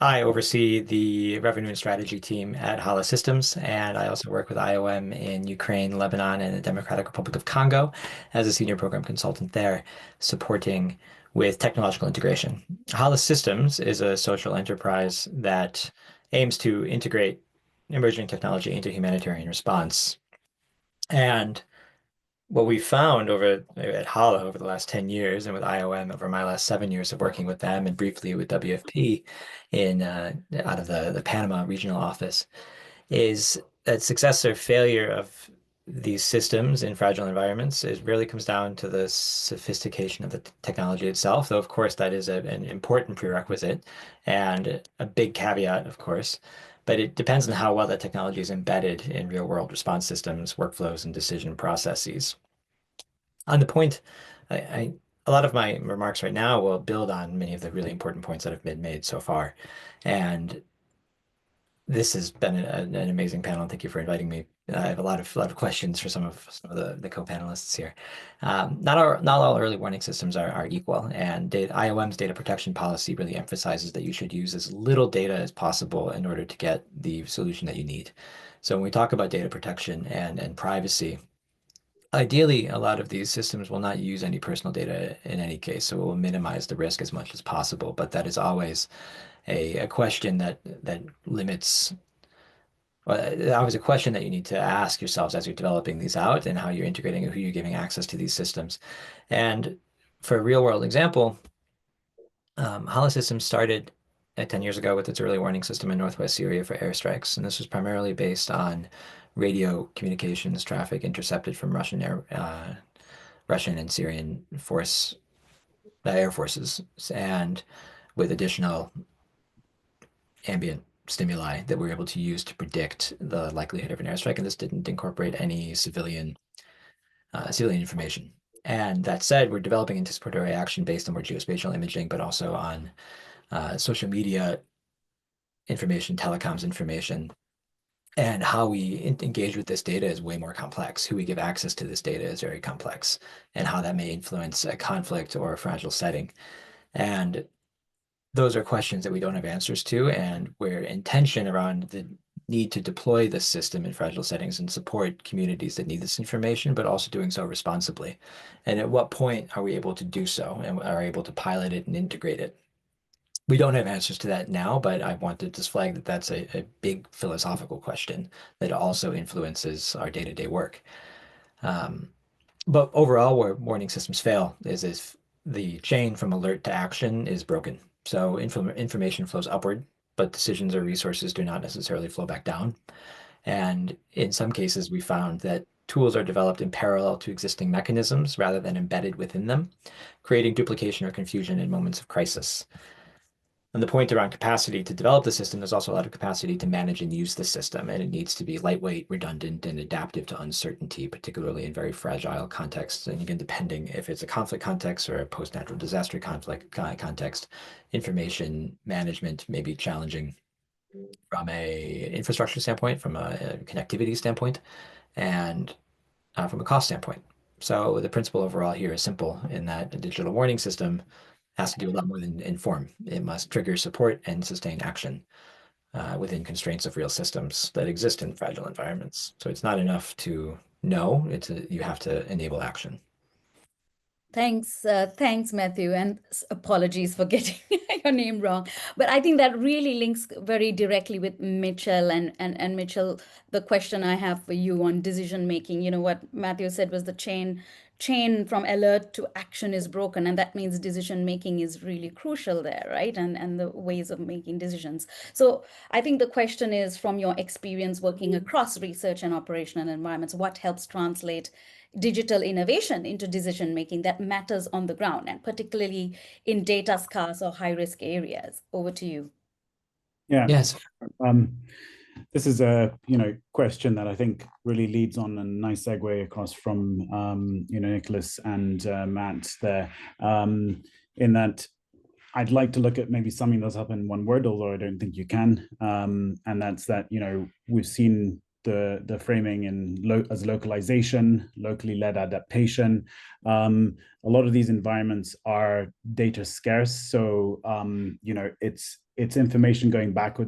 I oversee the revenue and strategy team at HALA Systems, and I also work with IOM in Ukraine, Lebanon, and the Democratic Republic of Congo as a senior program consultant there, supporting with technological integration. HALA Systems is a social enterprise that aims to integrate emerging technology into humanitarian response. And what we found at HALA over the last 10 years, and with IOM over my last 7 years of working with them, and briefly with WFP out of the Panama regional office, is that success or failure of these systems in fragile environments really comes down to the sophistication of the technology itself, though of course that is an important prerequisite and a big caveat, of course. But it depends on how well that technology is embedded in real world response systems, workflows, and decision processes. On the point, a lot of my remarks right now will build on many of the really important points that have been made so far. And this has been an amazing panel. Thank you for inviting me. I have a lot of questions for some of the co-panelists here. Not all early warning systems are equal, and IOM's data protection policy really emphasizes that you should use as little data as possible in order to get the solution that you need. So when we talk about data protection and privacy, ideally, a lot of these systems will not use any personal data in any case, so it will minimize the risk as much as possible. But that is always a question that limits. Well, always a question that you need to ask yourselves as you're developing these out and how you're integrating and who you're giving access to these systems. And for a real world example, HALA Systems started 10 years ago with its early warning system in Northwest Syria for airstrikes. And this was primarily based on radio communications traffic intercepted from Russian and Syrian air forces, and with additional ambient stimuli that we're able to use to predict the likelihood of an airstrike. And this didn't incorporate any civilian information. And that said, we're developing anticipatory action based on more geospatial imaging, but also on social media information, telecoms information. And how we engage with this data is way more complex. Who we give access to this data is very complex, and how that may influence a conflict or a fragile setting. And those are questions that we don't have answers to, and where intention around the need to deploy this system in fragile settings and support communities that need this information, but also doing so responsibly. And at what point are we able to do so and are able to pilot it and integrate it? We don't have answers to that now, but I want to just flag that that's a big philosophical question that also influences our day-to-day work. But overall, where warning systems fail is if the chain from alert to action is broken. So information flows upward, but decisions or resources do not necessarily flow back down. And in some cases, we found that tools are developed in parallel to existing mechanisms rather than embedded within them, creating duplication or confusion in moments of crisis. And the point around capacity to develop the system, there's also a lot of capacity to manage and use the system, and it needs to be lightweight, redundant, and adaptive to uncertainty, particularly in very fragile contexts. And again, depending if it's a conflict context or a post-natural disaster conflict context, information management may be challenging from a infrastructure standpoint, from a connectivity standpoint, and from a cost standpoint. So the principle overall here is simple in that a digital warning system has to do a lot more than inform. It must trigger support and sustain action within constraints of real systems that exist in fragile environments. So it's not enough to know, you have to enable action. Thanks, Matthew, and apologies for getting your name wrong. But I think that really links very directly with Mitchell and Mitchell, the question I have for you on decision making. You know, what Matthew said was the chain from alert to action is broken, and that means decision making is really crucial there, right? And the ways of making decisions. So I think the question is, from your experience working across research and operational environments, what helps translate digital innovation into decision making that matters on the ground, and particularly in data scarce or high risk areas? Over to you. Yeah. Yes. This is a question that I think really leads on a nice segue across from Nicholas and Matt there, in that I'd like to look at maybe something that's up in one word, although I don't think you can, and that's that we've seen the framing as localization, locally led adaptation. A lot of these environments are data scarce, so it's information going back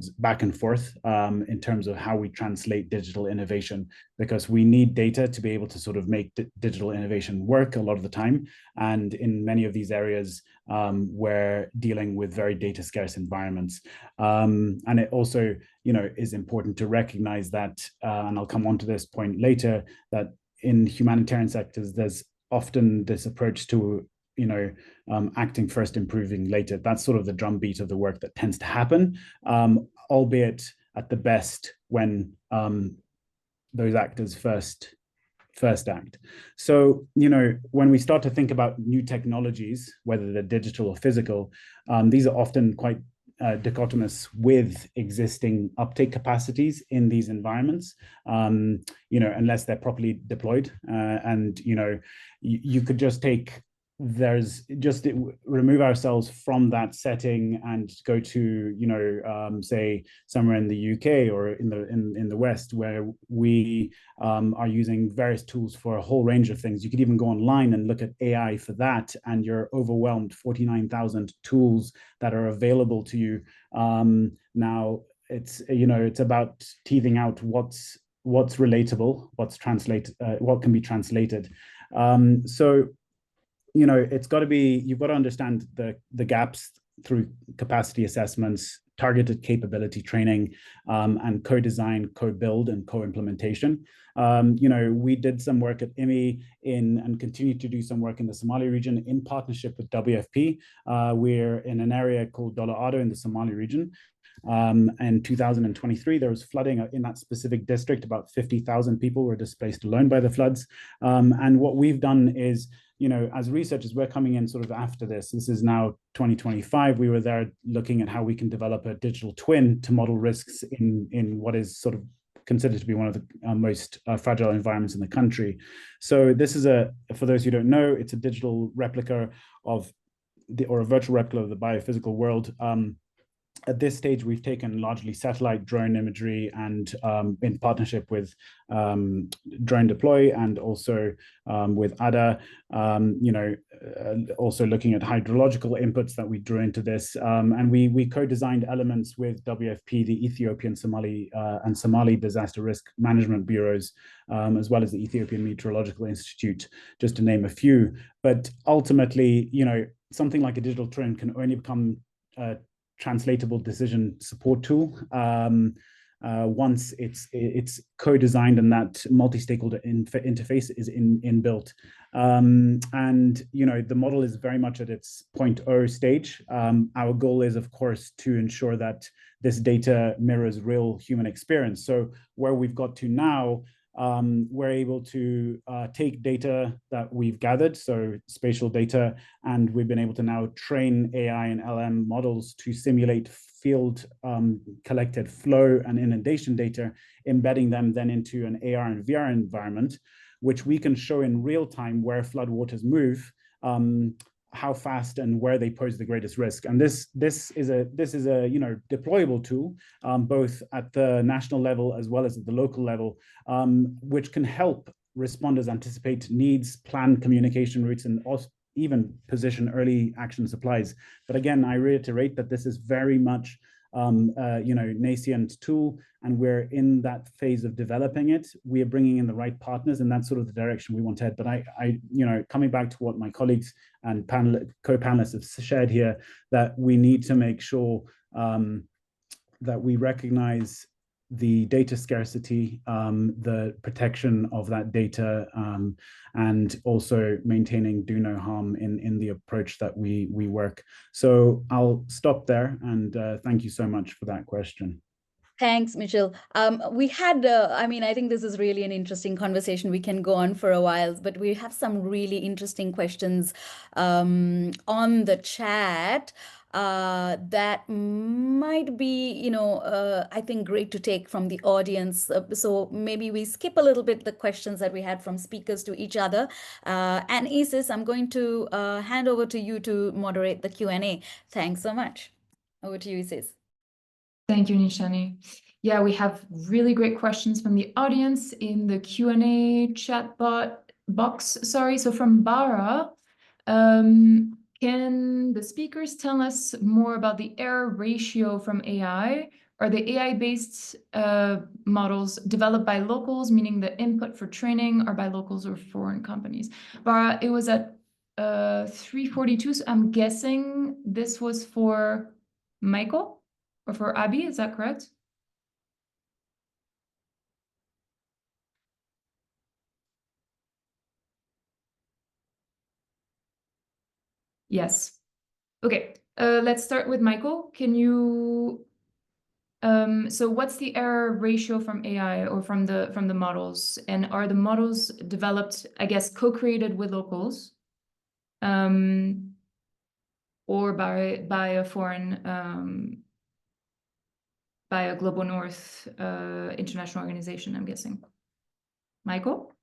and forth in terms of how we translate digital innovation, because we need data to be able to sort of make digital innovation work a lot of the time. And in many of these areas, we're dealing with very data scarce environments. And it also, is important to recognize that, and I'll come on to this point later, that in humanitarian sectors, there's often this approach to acting first, improving later. That's sort of the drumbeat of the work that tends to happen, albeit at the best when those actors first act. So, when we start to think about new technologies, whether they're digital or physical, these are often quite dichotomous with existing uptake capacities in these environments, unless they're properly deployed. And you could just remove ourselves from that setting and go to say somewhere in the UK or in the West, where we are using various tools for a whole range of things. You could even go online and look at AI for that, and you're overwhelmed. 49,000 tools that are available to you now. It's about teething out what's relatable, what can be translated. So it's got to be, you've got to understand the gaps through capacity assessments, targeted capability training, and co-design, co-build, and co-implementation. We did some work at IWMI and continue to do some work in the Somali region in partnership with WFP. We're in an area called Dola Ado in the Somali region. In 2023, there was flooding in that specific district. About 50,000 people were displaced alone by the floods. And what we've done is, as researchers, we're coming in sort of after this. This is now 2025. We were there looking at how we can develop a digital twin to model risks in what is sort of considered to be one of the most fragile environments in the country. So this is for those who don't know, it's a digital replica or a virtual replica of the biophysical world. At this stage, we've taken largely satellite drone imagery and in partnership with Drone Deploy and also with ADA, also looking at hydrological inputs that we drew into this. And we co-designed elements with WFP, the Ethiopian, Somali, and Somali Disaster Risk Management Bureaus, as well as the Ethiopian Meteorological Institute, just to name a few. But ultimately, something like a digital twin can only become translatable decision support tool once it's co-designed and that multi-stakeholder interface is inbuilt. And the model is very much at its 0.0 stage. Our goal is, of course, to ensure that this data mirrors real human experience. So where we've got to now, we're able to take data that we've gathered, so spatial data, and we've been able to now train AI and LM models to simulate field collected flow and inundation data, embedding them then into an AR and VR environment, which we can show in real time where floodwaters move, how fast and where they pose the greatest risk. And this is a deployable tool, both at the national level as well as at the local level, which can help responders anticipate needs, plan communication routes, and also even position early action supplies. But again, I reiterate that this is very much nascent tool, and we're in that phase of developing it. We are bringing in the right partners, and that's sort of the direction we want to head. But I coming back to what my colleagues and co-panelists have shared here, that we need to make sure that we recognize the data scarcity, the protection of that data, and also maintaining do no harm in the approach that we work. So I'll stop there, and thank you so much for that question. Thanks, Michel. We had, I think this is really an interesting conversation. We can go on for a while, but we have some really interesting questions on the chat that might be, I think great to take from the audience. So maybe we skip a little bit the questions that we had from speakers to each other. And Isis, I'm going to hand over to you to moderate the Q&A. Thanks so much. Over to you, Isis. Thank you, Nishani. Yeah, we have really great questions from the audience in the Q&A chat box. Sorry, so from Bara, can the speakers tell us more about the error ratio from AI? Are the AI-based models developed by locals, meaning the input for training are by locals or foreign companies? Bara, it was at 342, so I'm guessing this was for Michael? Or for Abby, is that correct? Yes. Okay, let's start with Michael. Can you, so what's the error ratio from AI or from the models? And are the models developed, I guess, co-created with locals? Or by a foreign by a Global North international organization, I'm guessing. Michael?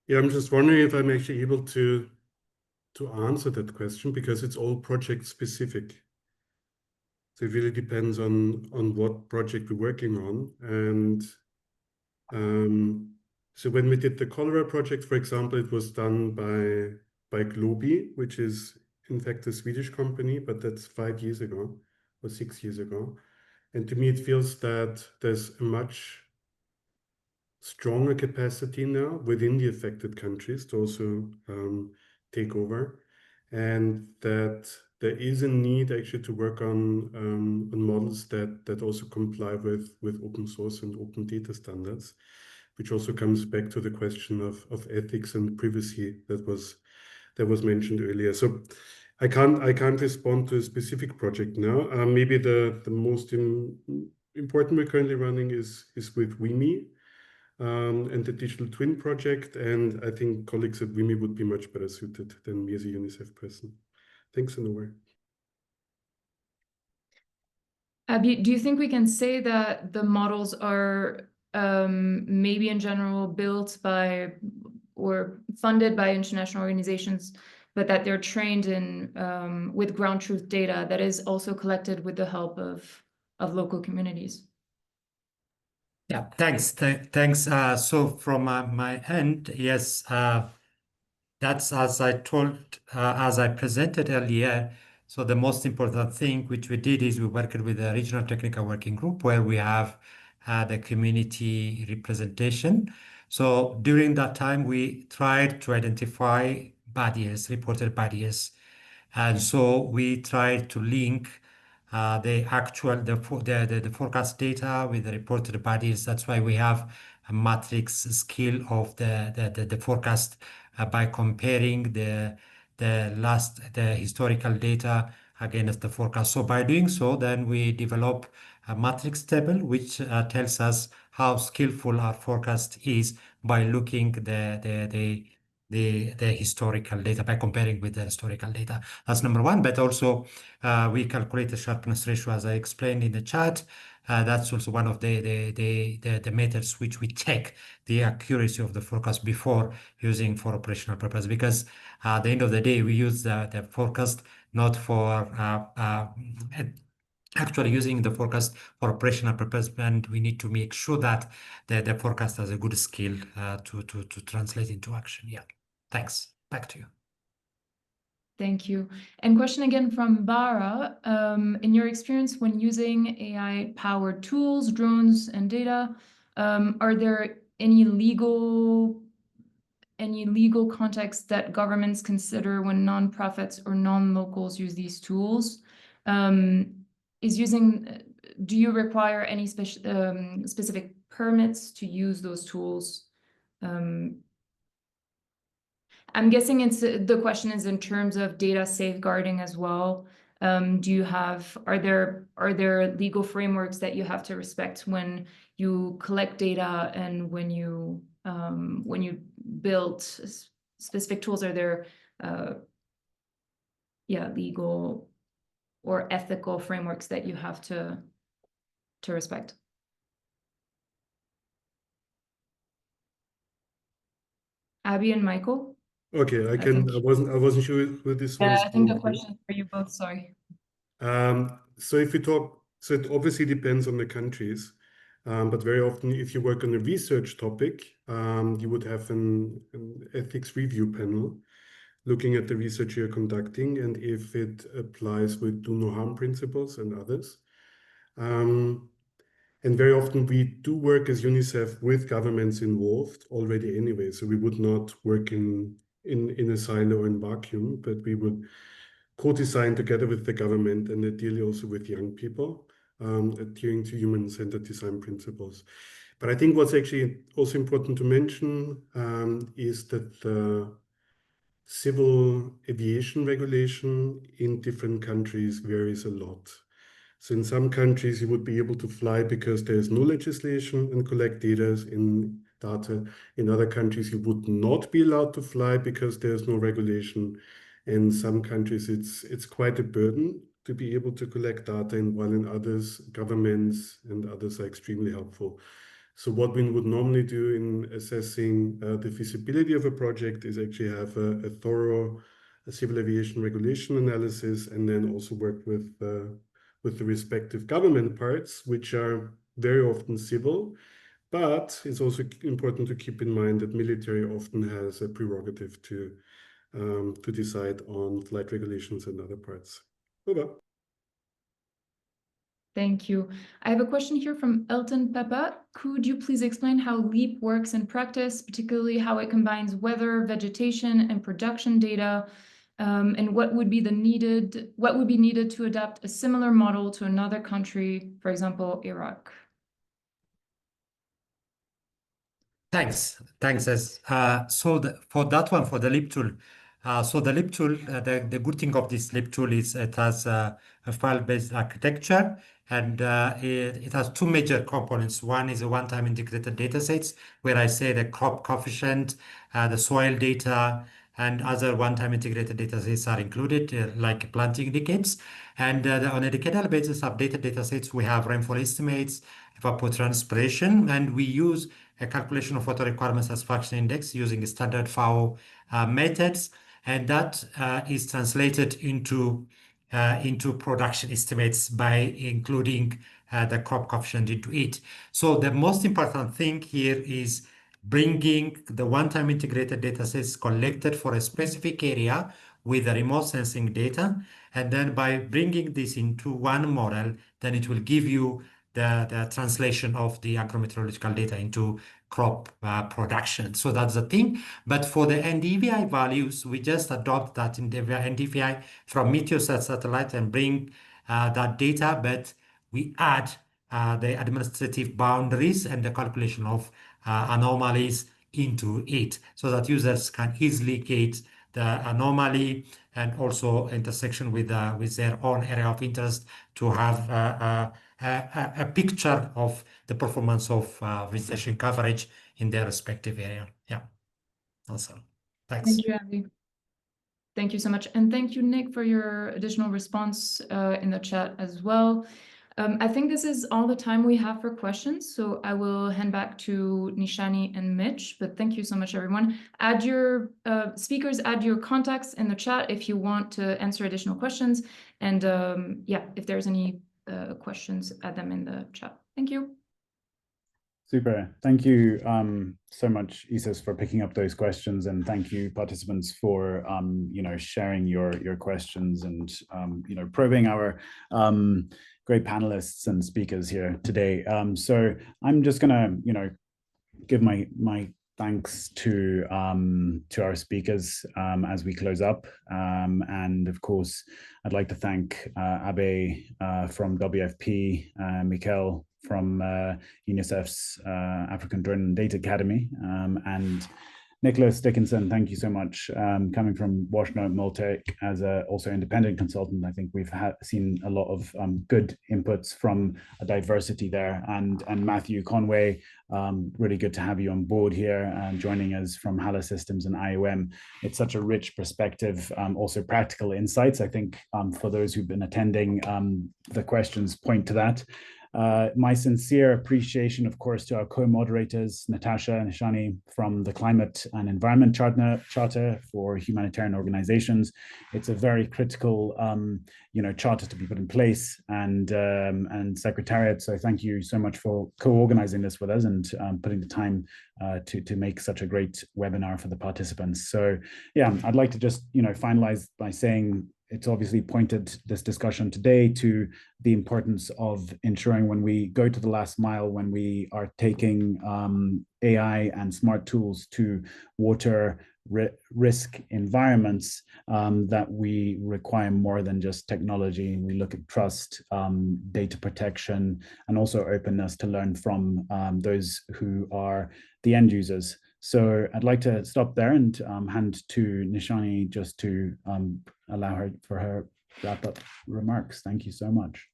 Yeah, I'm just wondering if I'm actually able to answer that question, because it's all project specific. So it really depends on what project we're working on. And so when we did the cholera project, for example, it was done by Globi, which is in fact a Swedish company, but that's 5 years ago or 6 years ago. And to me, it feels that there's a much stronger capacity now within the affected countries to also take over, and that there is a need actually to work on models that also comply with open source and open data standards, which also comes back to the question of ethics and privacy that was mentioned earlier. So I can't respond to a specific project now. Maybe the most important we're currently running is with IWMI and the Digital Twin project. And I think colleagues at IWMI would be much better suited than me as a UNICEF person. Thanks, and over. Abby, do you think we can say that the models are maybe in general built by or funded by international organizations, but that they're trained in with ground truth data that is also collected with the help of local communities? Yeah, thanks. So from my end, yes, that's as I presented earlier. So the most important thing which we did is we worked with the Regional Technical Working Group, where we have the community representation. So during that time, we tried to identify barriers, reported barriers. And so we tried to link the forecast data with the reported barriers. That's why we have a matrix scale of the forecast by comparing the historical data against the forecast. So by doing so, then we develop a matrix table which tells us how skillful our forecast is by looking the historical data, by comparing with the historical data. That's number one. But also we calculate the sharpness ratio, as I explained in the chat. That's also one of the methods which we check the accuracy of the forecast before using for operational purpose, because at the end of the day, we use the forecast not for actually using the forecast for operational purpose, and we need to make sure that the forecast has a good skill to translate into action. Yeah, thanks. Back to you. Thank you. And question again from Bara. In your experience when using AI-powered tools, drones, and data, are there any legal contexts that governments consider when nonprofits or non-locals use these tools? Do you require any specific permits to use those tools? I'm guessing the question is in terms of data safeguarding as well. Are there legal frameworks that you have to respect when you collect data and when you build specific tools? Are there legal or ethical frameworks that you have to respect? Abby and Michael? Okay, I wasn't sure who this one is. I think the question is for you both, sorry. So if we talk, so it obviously depends on the countries, but very often if you work on a research topic, you would have an ethics review panel looking at the research you're conducting and if it applies with do no harm principles and others. And very often we do work as UNICEF with governments involved already anyway, so we would not work in a silo or in vacuum, but we would co-design together with the government and ideally also with young people, adhering to human-centered design principles. But I think what's actually also important to mention is that the civil aviation regulation in different countries varies a lot. So in some countries, you would be able to fly because there is no legislation and collect data. In other countries, you would not be allowed to fly because there's no regulation. In some countries, it's quite a burden to be able to collect data, and while in others, governments and others are extremely helpful. So what we would normally do in assessing the feasibility of a project is actually have a thorough civil aviation regulation analysis, and then also work with the respective government parts, which are very often civil. But it's also important to keep in mind that military often has a prerogative to decide on flight regulations and other parts. Over. Thank you. I have a question here from Elton Peppa. Could you please explain how LEAP works in practice, particularly how it combines weather, vegetation, and production data, and what would be needed to adapt a similar model to another country, for example, Iraq? Thanks. So for that one, for the LEAP tool, the good thing of this LEAP tool is it has a file-based architecture, and it has two major components. One is a one-time integrated data sets, where I say the crop coefficient, the soil data, and other one-time integrated data sets are included, like planting decades. And on a decadal basis, updated data sets, we have rainfall estimates, evapotranspiration, and we use a calculation of water requirements as function index using standard FAO methods, and that is translated into production estimates by including the crop coefficient into it. So the most important thing here is bringing the one-time integrated data sets collected for a specific area with the remote sensing data, and then by bringing this into one model, then it will give you the translation of the agrometeorological data into crop production. So that's the thing. But for the NDVI values, we just adopt that in the NDVI from Meteosat satellite and bring that data, but we add the administrative boundaries and the calculation of anomalies into it, so that users can easily get the anomaly and also intersection with their own area of interest to have a picture of the performance of vegetation coverage in their respective area. Yeah. Also, thanks. Thank you, Abby. Thank you so much. And thank you, Nick, for your additional response in the chat as well. I think this is all the time we have for questions, so I will hand back to Nishani and Mitch, but thank you so much, everyone. Add your speakers, add your contacts in the chat if you want to answer additional questions, and yeah, if there's any questions, add them in the chat. Thank you. Super. Thank you so much, Isis, for picking up those questions, and thank you, participants, for sharing your questions and probing our great panelists and speakers here today. So I'm just gonna give my thanks to our speakers as we close up, and of course I'd like to thank Abe from WFP, Mikkel from UNICEF's African Drone and Data Academy, and Nicholas Dickinson, thank you so much. Coming from Washington Multech as a also independent consultant, I think we've seen a lot of good inputs from a diversity there. And Matthew Conway, really good to have you on board here, joining us from HALA Systems and IOM. It's such a rich perspective, also practical insights. I think for those who've been attending, the questions point to that. My sincere appreciation, of course, to our co-moderators, Natasha and Nishani from the Climate and Environment Charter for Humanitarian Organizations. It's a very critical, charter to be put in place, and Secretariat. So thank you so much for co-organizing this with us and putting the time to make such a great webinar for the participants. So yeah, I'd like to just finalize by saying, it's obviously pointed this discussion today to the importance of ensuring when we go to the last mile, when we are taking AI and smart tools to water risk environments, that we require more than just technology. We look at trust, data protection, and also openness to learn from those who are the end users. So I'd like to stop there and hand to Nishani just to allow her for her wrap-up remarks. Thank you so much.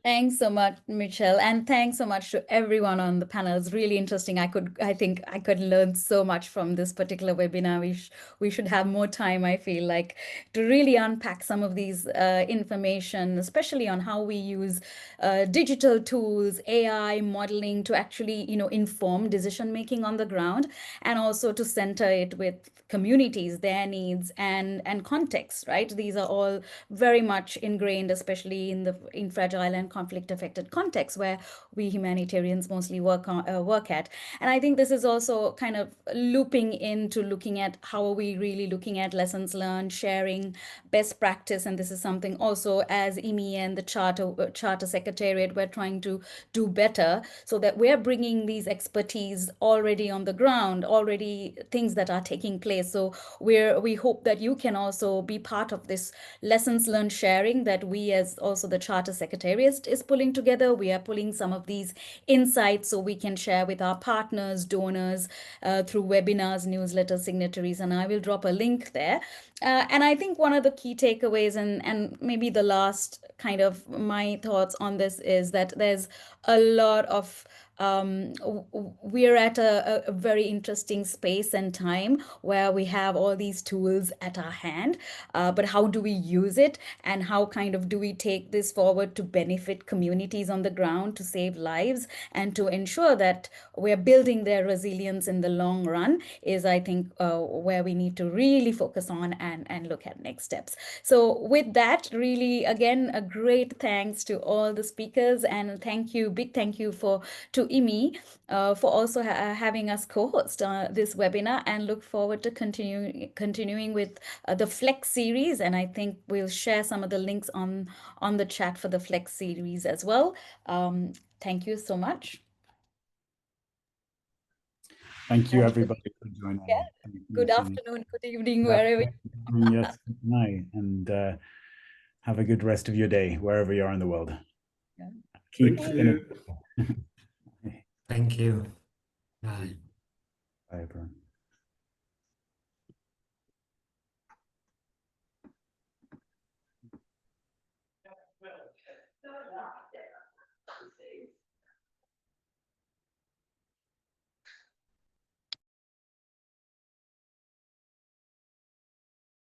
Thanks so much, Michelle, and thanks so much to everyone on the panel. It's really interesting. I think I could learn so much from this particular webinar. We should have more time, I feel like, to really unpack some of these information, especially on how we use digital tools, AI modeling to actually, inform decision making on the ground, and also to center it with communities, their needs and context. Right? These are all very much ingrained, especially in fragile and conflict-affected contexts where we humanitarians mostly work at. And I think this is also kind of looping into looking at how are we really looking at lessons learned, sharing best practice. And this is something also as IWMI and the Charter Secretariat, we're trying to do better so that we're bringing these expertise already on the ground, already things that are taking place. So we hope that you can also be part of this lessons learned sharing that we as also the Charter Secretariat is pulling together. We are pulling some of these insights so we can share with our partners, donors, through webinars, newsletters, signatories, and I will drop a link there. And I think one of the key takeaways and maybe the last kind of my thoughts on this is that there's a lot of we're at a very interesting space and time where we have all these tools at our hand, but how do we use it, and how kind of do we take this forward to benefit communities on the ground, to save lives, and to ensure that we're building their resilience in the long run is, I think, where we need to really focus on and look at next steps. So with that, really, again, a great thanks to all the speakers, and big thank you to IWMI for also having us co-host this webinar, and look forward to continuing with the Flex series. And I think we'll share some of the links on the chat for the Flex series as well. Thank you so much. Thank you, everybody, for joining. Yeah. Good afternoon, good evening, wherever. Yes, good night, and have a good rest of your day, wherever you are in the world. Yeah. Keep Thank you. Thank you. Bye. Bye, everyone.